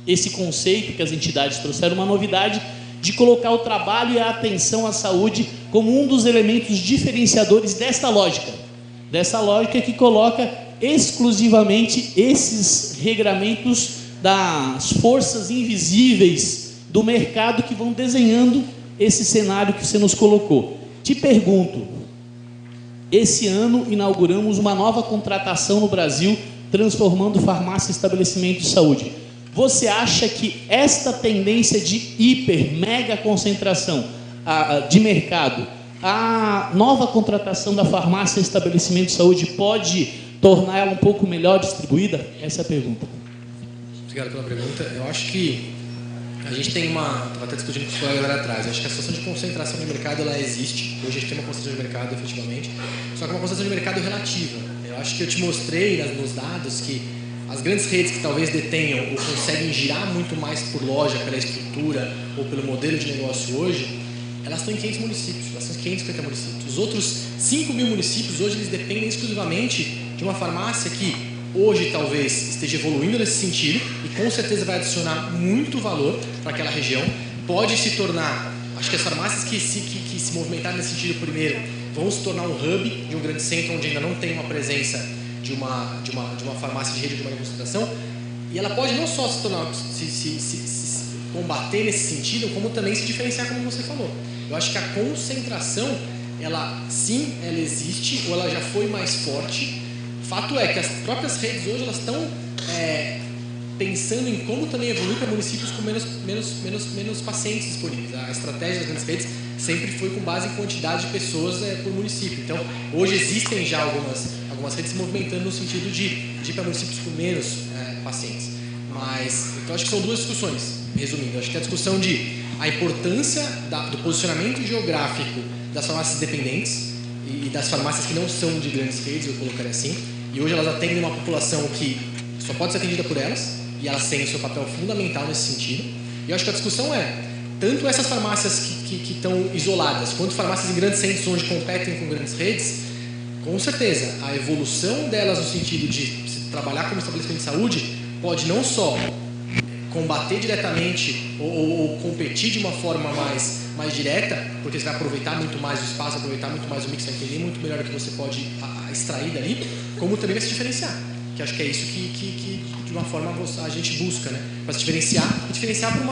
esse conceito que as entidades trouxeram, uma novidade de colocar o trabalho e a atenção à saúde como um dos elementos diferenciadores desta lógica que coloca exclusivamente esses regramentos das forças invisíveis do mercado que vão desenhando esse cenário que você nos colocou. Te pergunto, esse ano inauguramos uma nova contratação no Brasil, transformando farmácia em estabelecimento de saúde. Você acha que esta tendência de mega concentração de mercado, a nova contratação da farmácia em estabelecimento de saúde pode tornar ela um pouco melhor distribuída? Essa é a pergunta. Obrigado pela pergunta. Eu acho que a gente tem estava até discutindo com os colegas lá atrás, eu acho que a situação de concentração de mercado, ela existe. Hoje a gente tem uma concentração de mercado, efetivamente, só que uma concentração de mercado relativa. Eu acho que eu te mostrei nos dados que as grandes redes que talvez detenham ou conseguem girar muito mais por loja, pela estrutura ou pelo modelo de negócio hoje, elas estão em 500 municípios, elas são 550 municípios. Os outros 5 mil municípios hoje eles dependem exclusivamente de uma farmácia que hoje talvez esteja evoluindo nesse sentido e com certeza vai adicionar muito valor para aquela região. Pode se tornar, acho que as farmácias que se movimentarem nesse sentido primeiro vão se tornar um hub de um grande centro onde ainda não tem uma presença de uma farmácia de rede de uma concentração, e ela pode não só se tornar, se combater nesse sentido, como também se diferenciar, como você falou. Eu acho que a concentração, ela existe, ou ela já foi mais forte. Fato é que as próprias redes hoje elas estão pensando em como também evoluir para municípios com menos pacientes disponíveis. A estratégia das grandes redes sempre foi com base em quantidade de pessoas por município. Então, hoje existem já algumas redes se movimentando no sentido de ir para municípios com menos pacientes. Mas, então, acho que são duas discussões, resumindo. Acho que a discussão de a importância do posicionamento geográfico das farmácias dependentes e das farmácias que não são de grandes redes, eu colocaria assim. E hoje elas atendem uma população que só pode ser atendida por elas, e elas têm seu papel fundamental nesse sentido. E eu acho que a discussão é, tanto essas farmácias que estão isoladas, quanto farmácias em grandes centros onde competem com grandes redes, com certeza, a evolução delas no sentido de trabalhar como estabelecimento de saúde pode não só combater diretamente ou competir de uma forma mais direta, porque você vai aproveitar muito mais o espaço, aproveitar muito mais o mix, vai entender muito melhor o que você pode extrair dali, como também vai se diferenciar. Que acho que é isso que de uma forma a gente busca, né? Para se diferenciar, e diferenciar por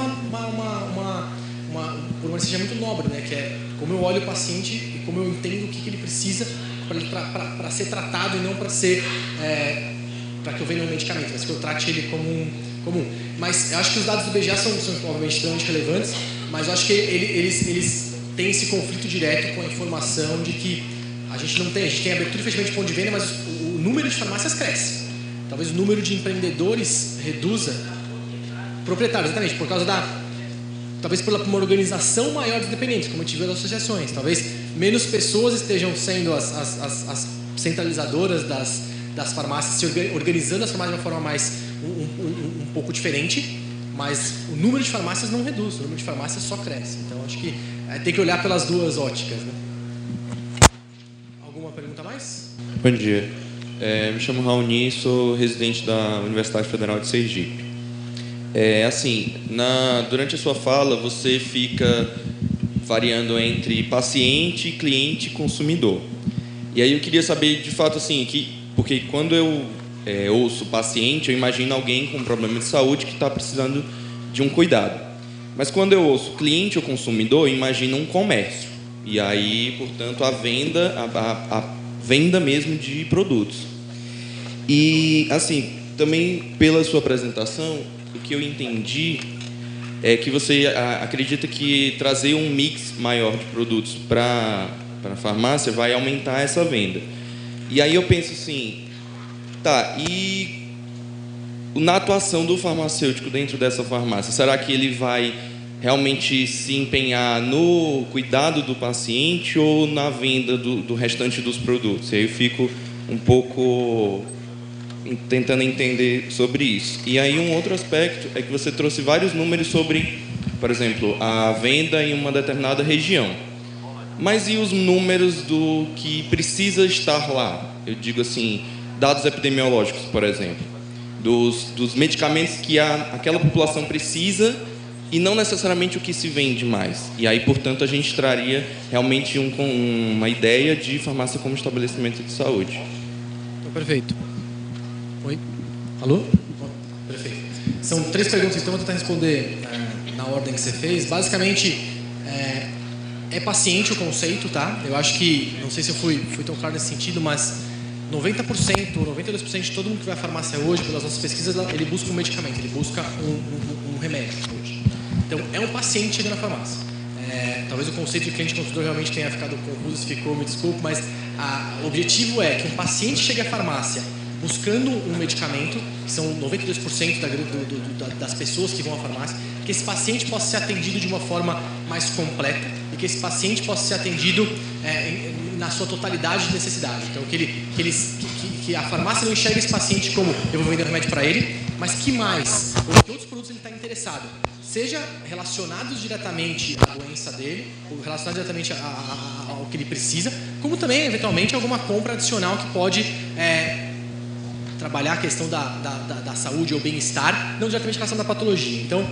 por uma decisão muito nobre, né? Que é como eu olho o paciente e como eu entendo o que ele precisa para ser tratado e não para ser para que eu venha um medicamento, mas que eu trate ele como um. Mas eu acho que os dados do BGA são obviamente extremamente relevantes, mas eu acho que eles têm esse conflito direto com a informação de que a gente tem abertura e fechamento de ponto de venda, mas o número de farmácias cresce. Talvez o número de empreendedores reduza, proprietários, exatamente, por causa talvez por uma organização maior dos dependentes, como eu tive nas associações. Talvez menos pessoas estejam sendo as centralizadoras das farmácias, se organizando as farmácias de uma forma mais um pouco diferente, mas o número de farmácias não reduz, o número de farmácias só cresce. Então acho que tem que olhar pelas duas óticas, né? Alguma pergunta a mais? Bom dia. Me chamo Raoni, sou residente da Universidade Federal de Sergipe. Durante a sua fala, você fica variando entre paciente, cliente e consumidor. E aí eu queria saber, de fato, assim, porque quando eu ouço paciente, eu imagino alguém com problema de saúde que está precisando de um cuidado. Mas quando eu ouço cliente ou consumidor, eu imagino um comércio. E aí, portanto, a venda mesmo de produtos. E, assim, também pela sua apresentação, o que eu entendi é que você acredita que trazer um mix maior de produtos para a farmácia vai aumentar essa venda. E aí eu penso assim, e na atuação do farmacêutico dentro dessa farmácia, será que ele vai realmente se empenhar no cuidado do paciente ou na venda do restante dos produtos? E aí eu fico um pouco tentando entender sobre isso. E aí um outro aspecto é que você trouxe vários números sobre, por exemplo, a venda em uma determinada região. Mas e os números do que precisa estar lá? Eu digo assim, dados epidemiológicos, por exemplo, dos medicamentos que aquela população precisa e não necessariamente o que se vende mais. E aí, portanto, a gente traria realmente uma ideia de farmácia como estabelecimento de saúde. Então, perfeito. Oi? Alô? Perfeito. São 3 perguntas, então eu vou tentar responder na ordem que você fez. Basicamente, é paciente o conceito, tá? Eu acho que, não sei se eu fui tão claro nesse sentido, mas 90%, 92% de todo mundo que vai à farmácia hoje, pelas nossas pesquisas, ele busca um medicamento, ele busca um remédio hoje. Então, é um paciente chegando na farmácia. Talvez o conceito de cliente consumidor realmente tenha ficado confuso, se ficou, me desculpe, mas o objetivo é que um paciente chegue à farmácia buscando um medicamento, que são 92% das pessoas que vão à farmácia, que esse paciente possa ser atendido de uma forma mais completa e que esse paciente possa ser atendido na sua totalidade de necessidade. Então, que a farmácia não enxergue esse paciente como eu vou vender remédio para ele, mas que mais, ou que outros produtos ele está interessado, seja relacionados diretamente à doença dele, ou relacionados diretamente ao que ele precisa, como também, eventualmente, alguma compra adicional que pode trabalhar a questão da saúde ou bem-estar, não diretamente em relação à patologia. Então,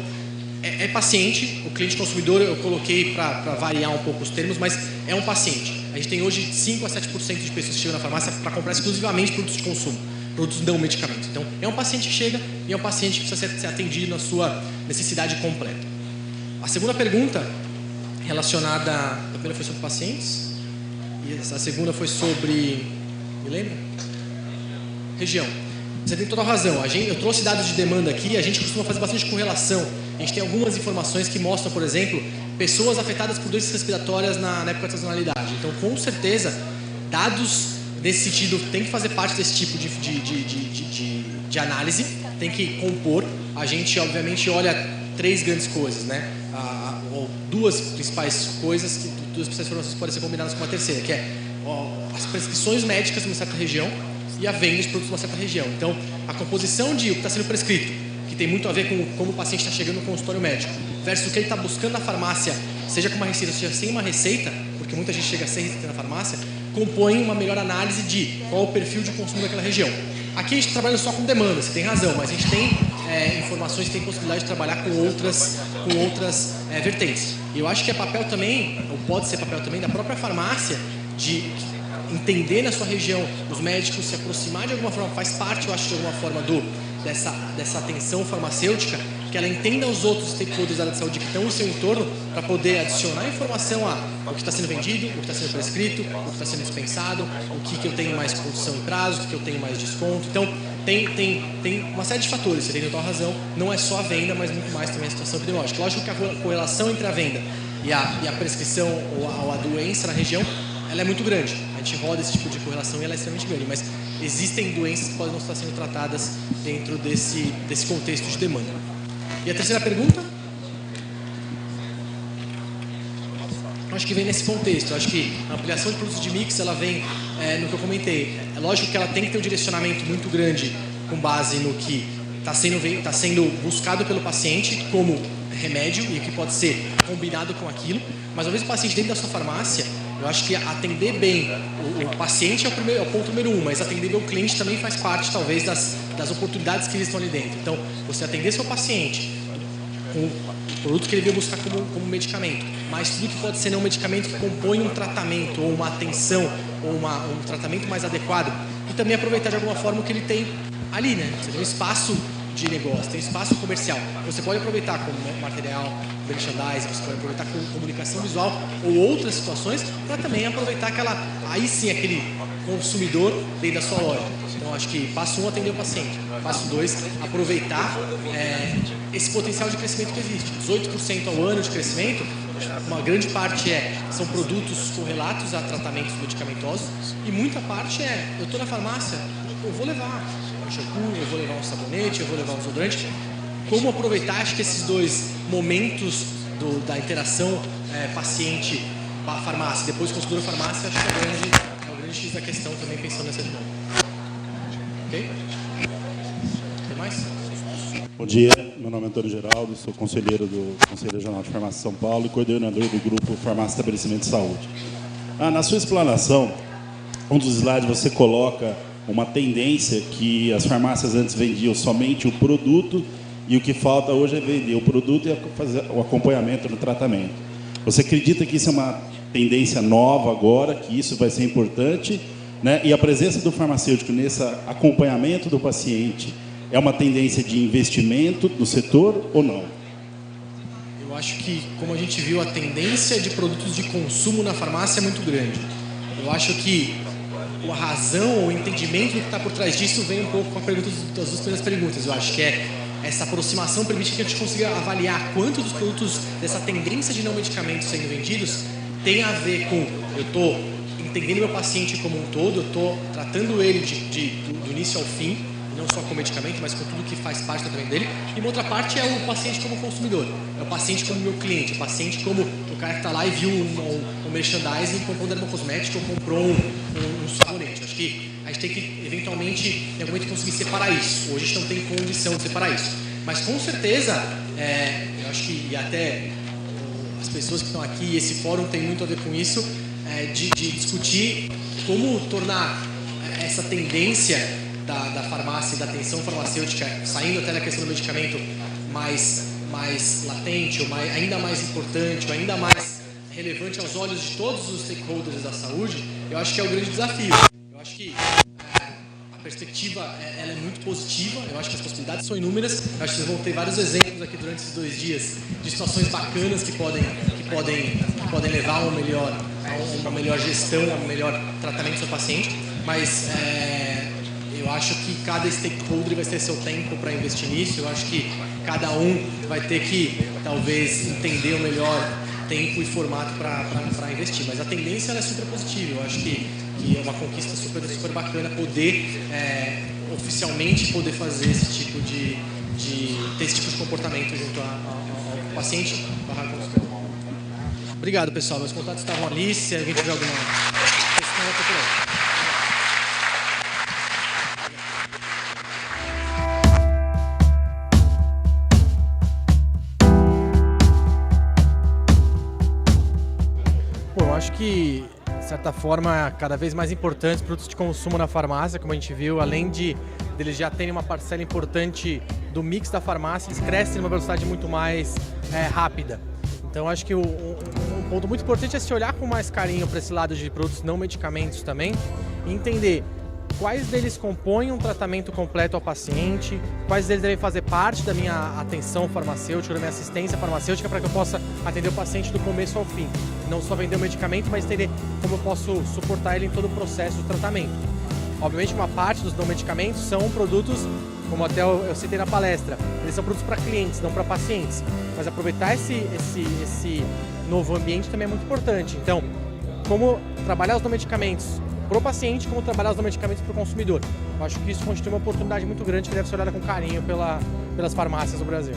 é paciente, o cliente consumidor eu coloquei para variar um pouco os termos, mas é um paciente. A gente tem hoje 5 a 7% de pessoas que chegam na farmácia para comprar exclusivamente produtos de consumo, produtos não medicamentos. Então, é um paciente que chega e é um paciente que precisa ser atendido na sua necessidade completa. A segunda pergunta, relacionada... A primeira foi sobre pacientes e a segunda foi sobre... Me lembra? Região. Você tem toda a razão. Eu trouxe dados de demanda aqui, a gente costuma fazer bastante correlação. A gente tem algumas informações que mostram, por exemplo, pessoas afetadas por doenças respiratórias na época da sazonalidade. Então, com certeza, dados nesse sentido tem que fazer parte desse tipo de análise. tem que compor. A gente, obviamente, olha 3 grandes coisas, né? Ou 2 principais coisas, 2 principais informações que podem ser combinadas com uma terceira, que é as prescrições médicas de uma certa região e a venda de produtos de uma certa região. Então, a composição de o que está sendo prescrito, que tem muito a ver com como o paciente está chegando no consultório médico, versus o que ele está buscando na farmácia, seja com uma receita, seja sem uma receita, porque muita gente chega sem receita na farmácia, compõe uma melhor análise de qual é o perfil de consumo daquela região. Aqui a gente trabalha só com demanda, você tem razão, mas a gente tem informações, tem possibilidade de trabalhar com outras vertentes. E eu acho que é papel também, ou pode ser papel também, da própria farmácia, de entender na sua região os médicos, se aproximar de alguma forma, faz parte, eu acho, de alguma forma dessa atenção farmacêutica, que ela entenda os outros stakeholders da área de saúde que estão no seu entorno para poder adicionar informação a o que está sendo vendido, o que está sendo prescrito, o que está sendo dispensado, o que eu tenho mais produção em prazo, o que eu tenho mais desconto. Então, tem uma série de fatores, você tem total razão, não é só a venda, mas muito mais também a situação epidemiológica. Lógico que a correlação entre a venda e a prescrição ou a doença na região, ela é muito grande. A gente roda esse tipo de correlação e ela é extremamente grande, mas existem doenças que podem não estar sendo tratadas dentro desse contexto de demanda. E a terceira pergunta? Eu acho que vem nesse contexto. Eu acho que a ampliação de produtos de mix, ela vem no que eu comentei. É lógico que ela tem que ter um direcionamento muito grande com base no que está sendo buscado pelo paciente como remédio e que pode ser combinado com aquilo, mas ao mesmo paciente dentro da sua farmácia, eu acho que atender bem o paciente é o ponto número 1, mas atender bem o cliente também faz parte, talvez, das oportunidades que estão ali dentro. Então, você atender seu paciente com o produto que ele veio buscar como medicamento, mas tudo que pode ser não um medicamento que compõe um tratamento, ou uma atenção, ou um tratamento mais adequado, e também aproveitar de alguma forma o que ele tem ali, né? Você tem um espaço de negócio, tem um espaço comercial. Você pode aproveitar com material, merchandising, você pode aproveitar com comunicação visual ou outras situações para também aproveitar aí sim, aquele consumidor dentro da sua loja. Então, acho que passo 1, atender o paciente. Passo 2, aproveitar esse potencial de crescimento que existe. 18% ao ano de crescimento, uma grande parte são produtos correlatos a tratamentos medicamentosos e muita parte eu estou na farmácia, eu vou levar um shampoo, eu vou levar um sabonete, eu vou levar um desodorante. Como aproveitar, acho que esses 2 momentos da interação paciente-farmácia, depois consumidor-farmácia, acho que é o grande X da questão também, pensando nessa dinâmica. Ok? Tem mais? Bom dia, meu nome é Antônio Geraldo, sou conselheiro do Conselho Regional de Farmácia de São Paulo e coordenador do grupo Farmácia e Estabelecimento de Saúde. Na sua explanação, um dos slides você coloca uma tendência que as farmácias antes vendiam somente o produto e o que falta hoje é vender o produto e fazer o acompanhamento no tratamento. Você acredita que isso é uma tendência nova agora, que isso vai ser importante, né? E a presença do farmacêutico nesse acompanhamento do paciente é uma tendência de investimento do setor ou não? Eu acho que, como a gente viu, a tendência de produtos de consumo na farmácia é muito grande. Eu acho que a razão ou o entendimento do que está por trás disso vem um pouco com a pergunta das 2 primeiras perguntas. Eu acho que essa aproximação permite que a gente consiga avaliar quanto dos produtos dessa tendência de não medicamentos sendo vendidos tem a ver com eu estou entendendo meu paciente como um todo, eu estou tratando ele do início ao fim, não só com medicamento, mas com tudo que faz parte do tratamento dele. E uma outra parte é o paciente como consumidor, é o paciente como meu cliente, o paciente como o cara que está lá e viu um merchandising, comprou um dermocosmético ou comprou um sabonete. Acho que a gente tem que, eventualmente, em algum momento, conseguir separar isso. Hoje a gente não tem condição de separar isso. Mas, com certeza, eu acho que, e até as pessoas que estão aqui, esse fórum tem muito a ver com isso, de discutir como tornar essa tendência da farmácia e da atenção farmacêutica, saindo até da questão do medicamento, mais latente, ou ainda mais importante, ou ainda mais relevante aos olhos de todos os stakeholders da saúde, eu acho que é o grande desafio. Eu acho que a perspectiva ela é muito positiva, eu acho que as possibilidades são inúmeras, eu acho que vocês vão ter vários exemplos aqui durante esses 2 dias de situações bacanas que podem levar a uma melhor gestão, a um melhor tratamento do seu paciente, mas eu acho que cada stakeholder vai ter seu tempo para investir nisso. Eu acho que cada um vai ter que, talvez, entender o melhor tempo e formato para investir. Mas a tendência ela é super positiva. Eu acho que é uma conquista super bacana poder oficialmente poder fazer esse tipo ter esse tipo de comportamento junto ao paciente barra consultor. Obrigado, pessoal. Meus contatos estavam ali. Se alguém tiver alguma questão, eu tô por aí. Bom, eu acho que, de certa forma, cada vez mais importantes produtos de consumo na farmácia, como a gente viu, além deles já terem uma parcela importante do mix da farmácia, eles crescem numa velocidade muito mais rápida. Então, acho que um ponto muito importante é se olhar com mais carinho para esse lado de produtos não medicamentos também e entender quais deles compõem um tratamento completo ao paciente, quais deles devem fazer parte da minha atenção farmacêutica, da minha assistência farmacêutica para que eu possa atender o paciente do começo ao fim. Não só vender o medicamento, mas entender como eu posso suportar ele em todo o processo do tratamento. Obviamente, uma parte dos não medicamentos são produtos, como até eu citei na palestra, eles são produtos para clientes, não para pacientes. Mas aproveitar esse novo ambiente também é muito importante. Então, como trabalhar os não medicamentos para o paciente, como trabalhar os não medicamentos para o consumidor. Eu acho que isso constitui uma oportunidade muito grande que deve ser olhada com carinho pelas farmácias do Brasil.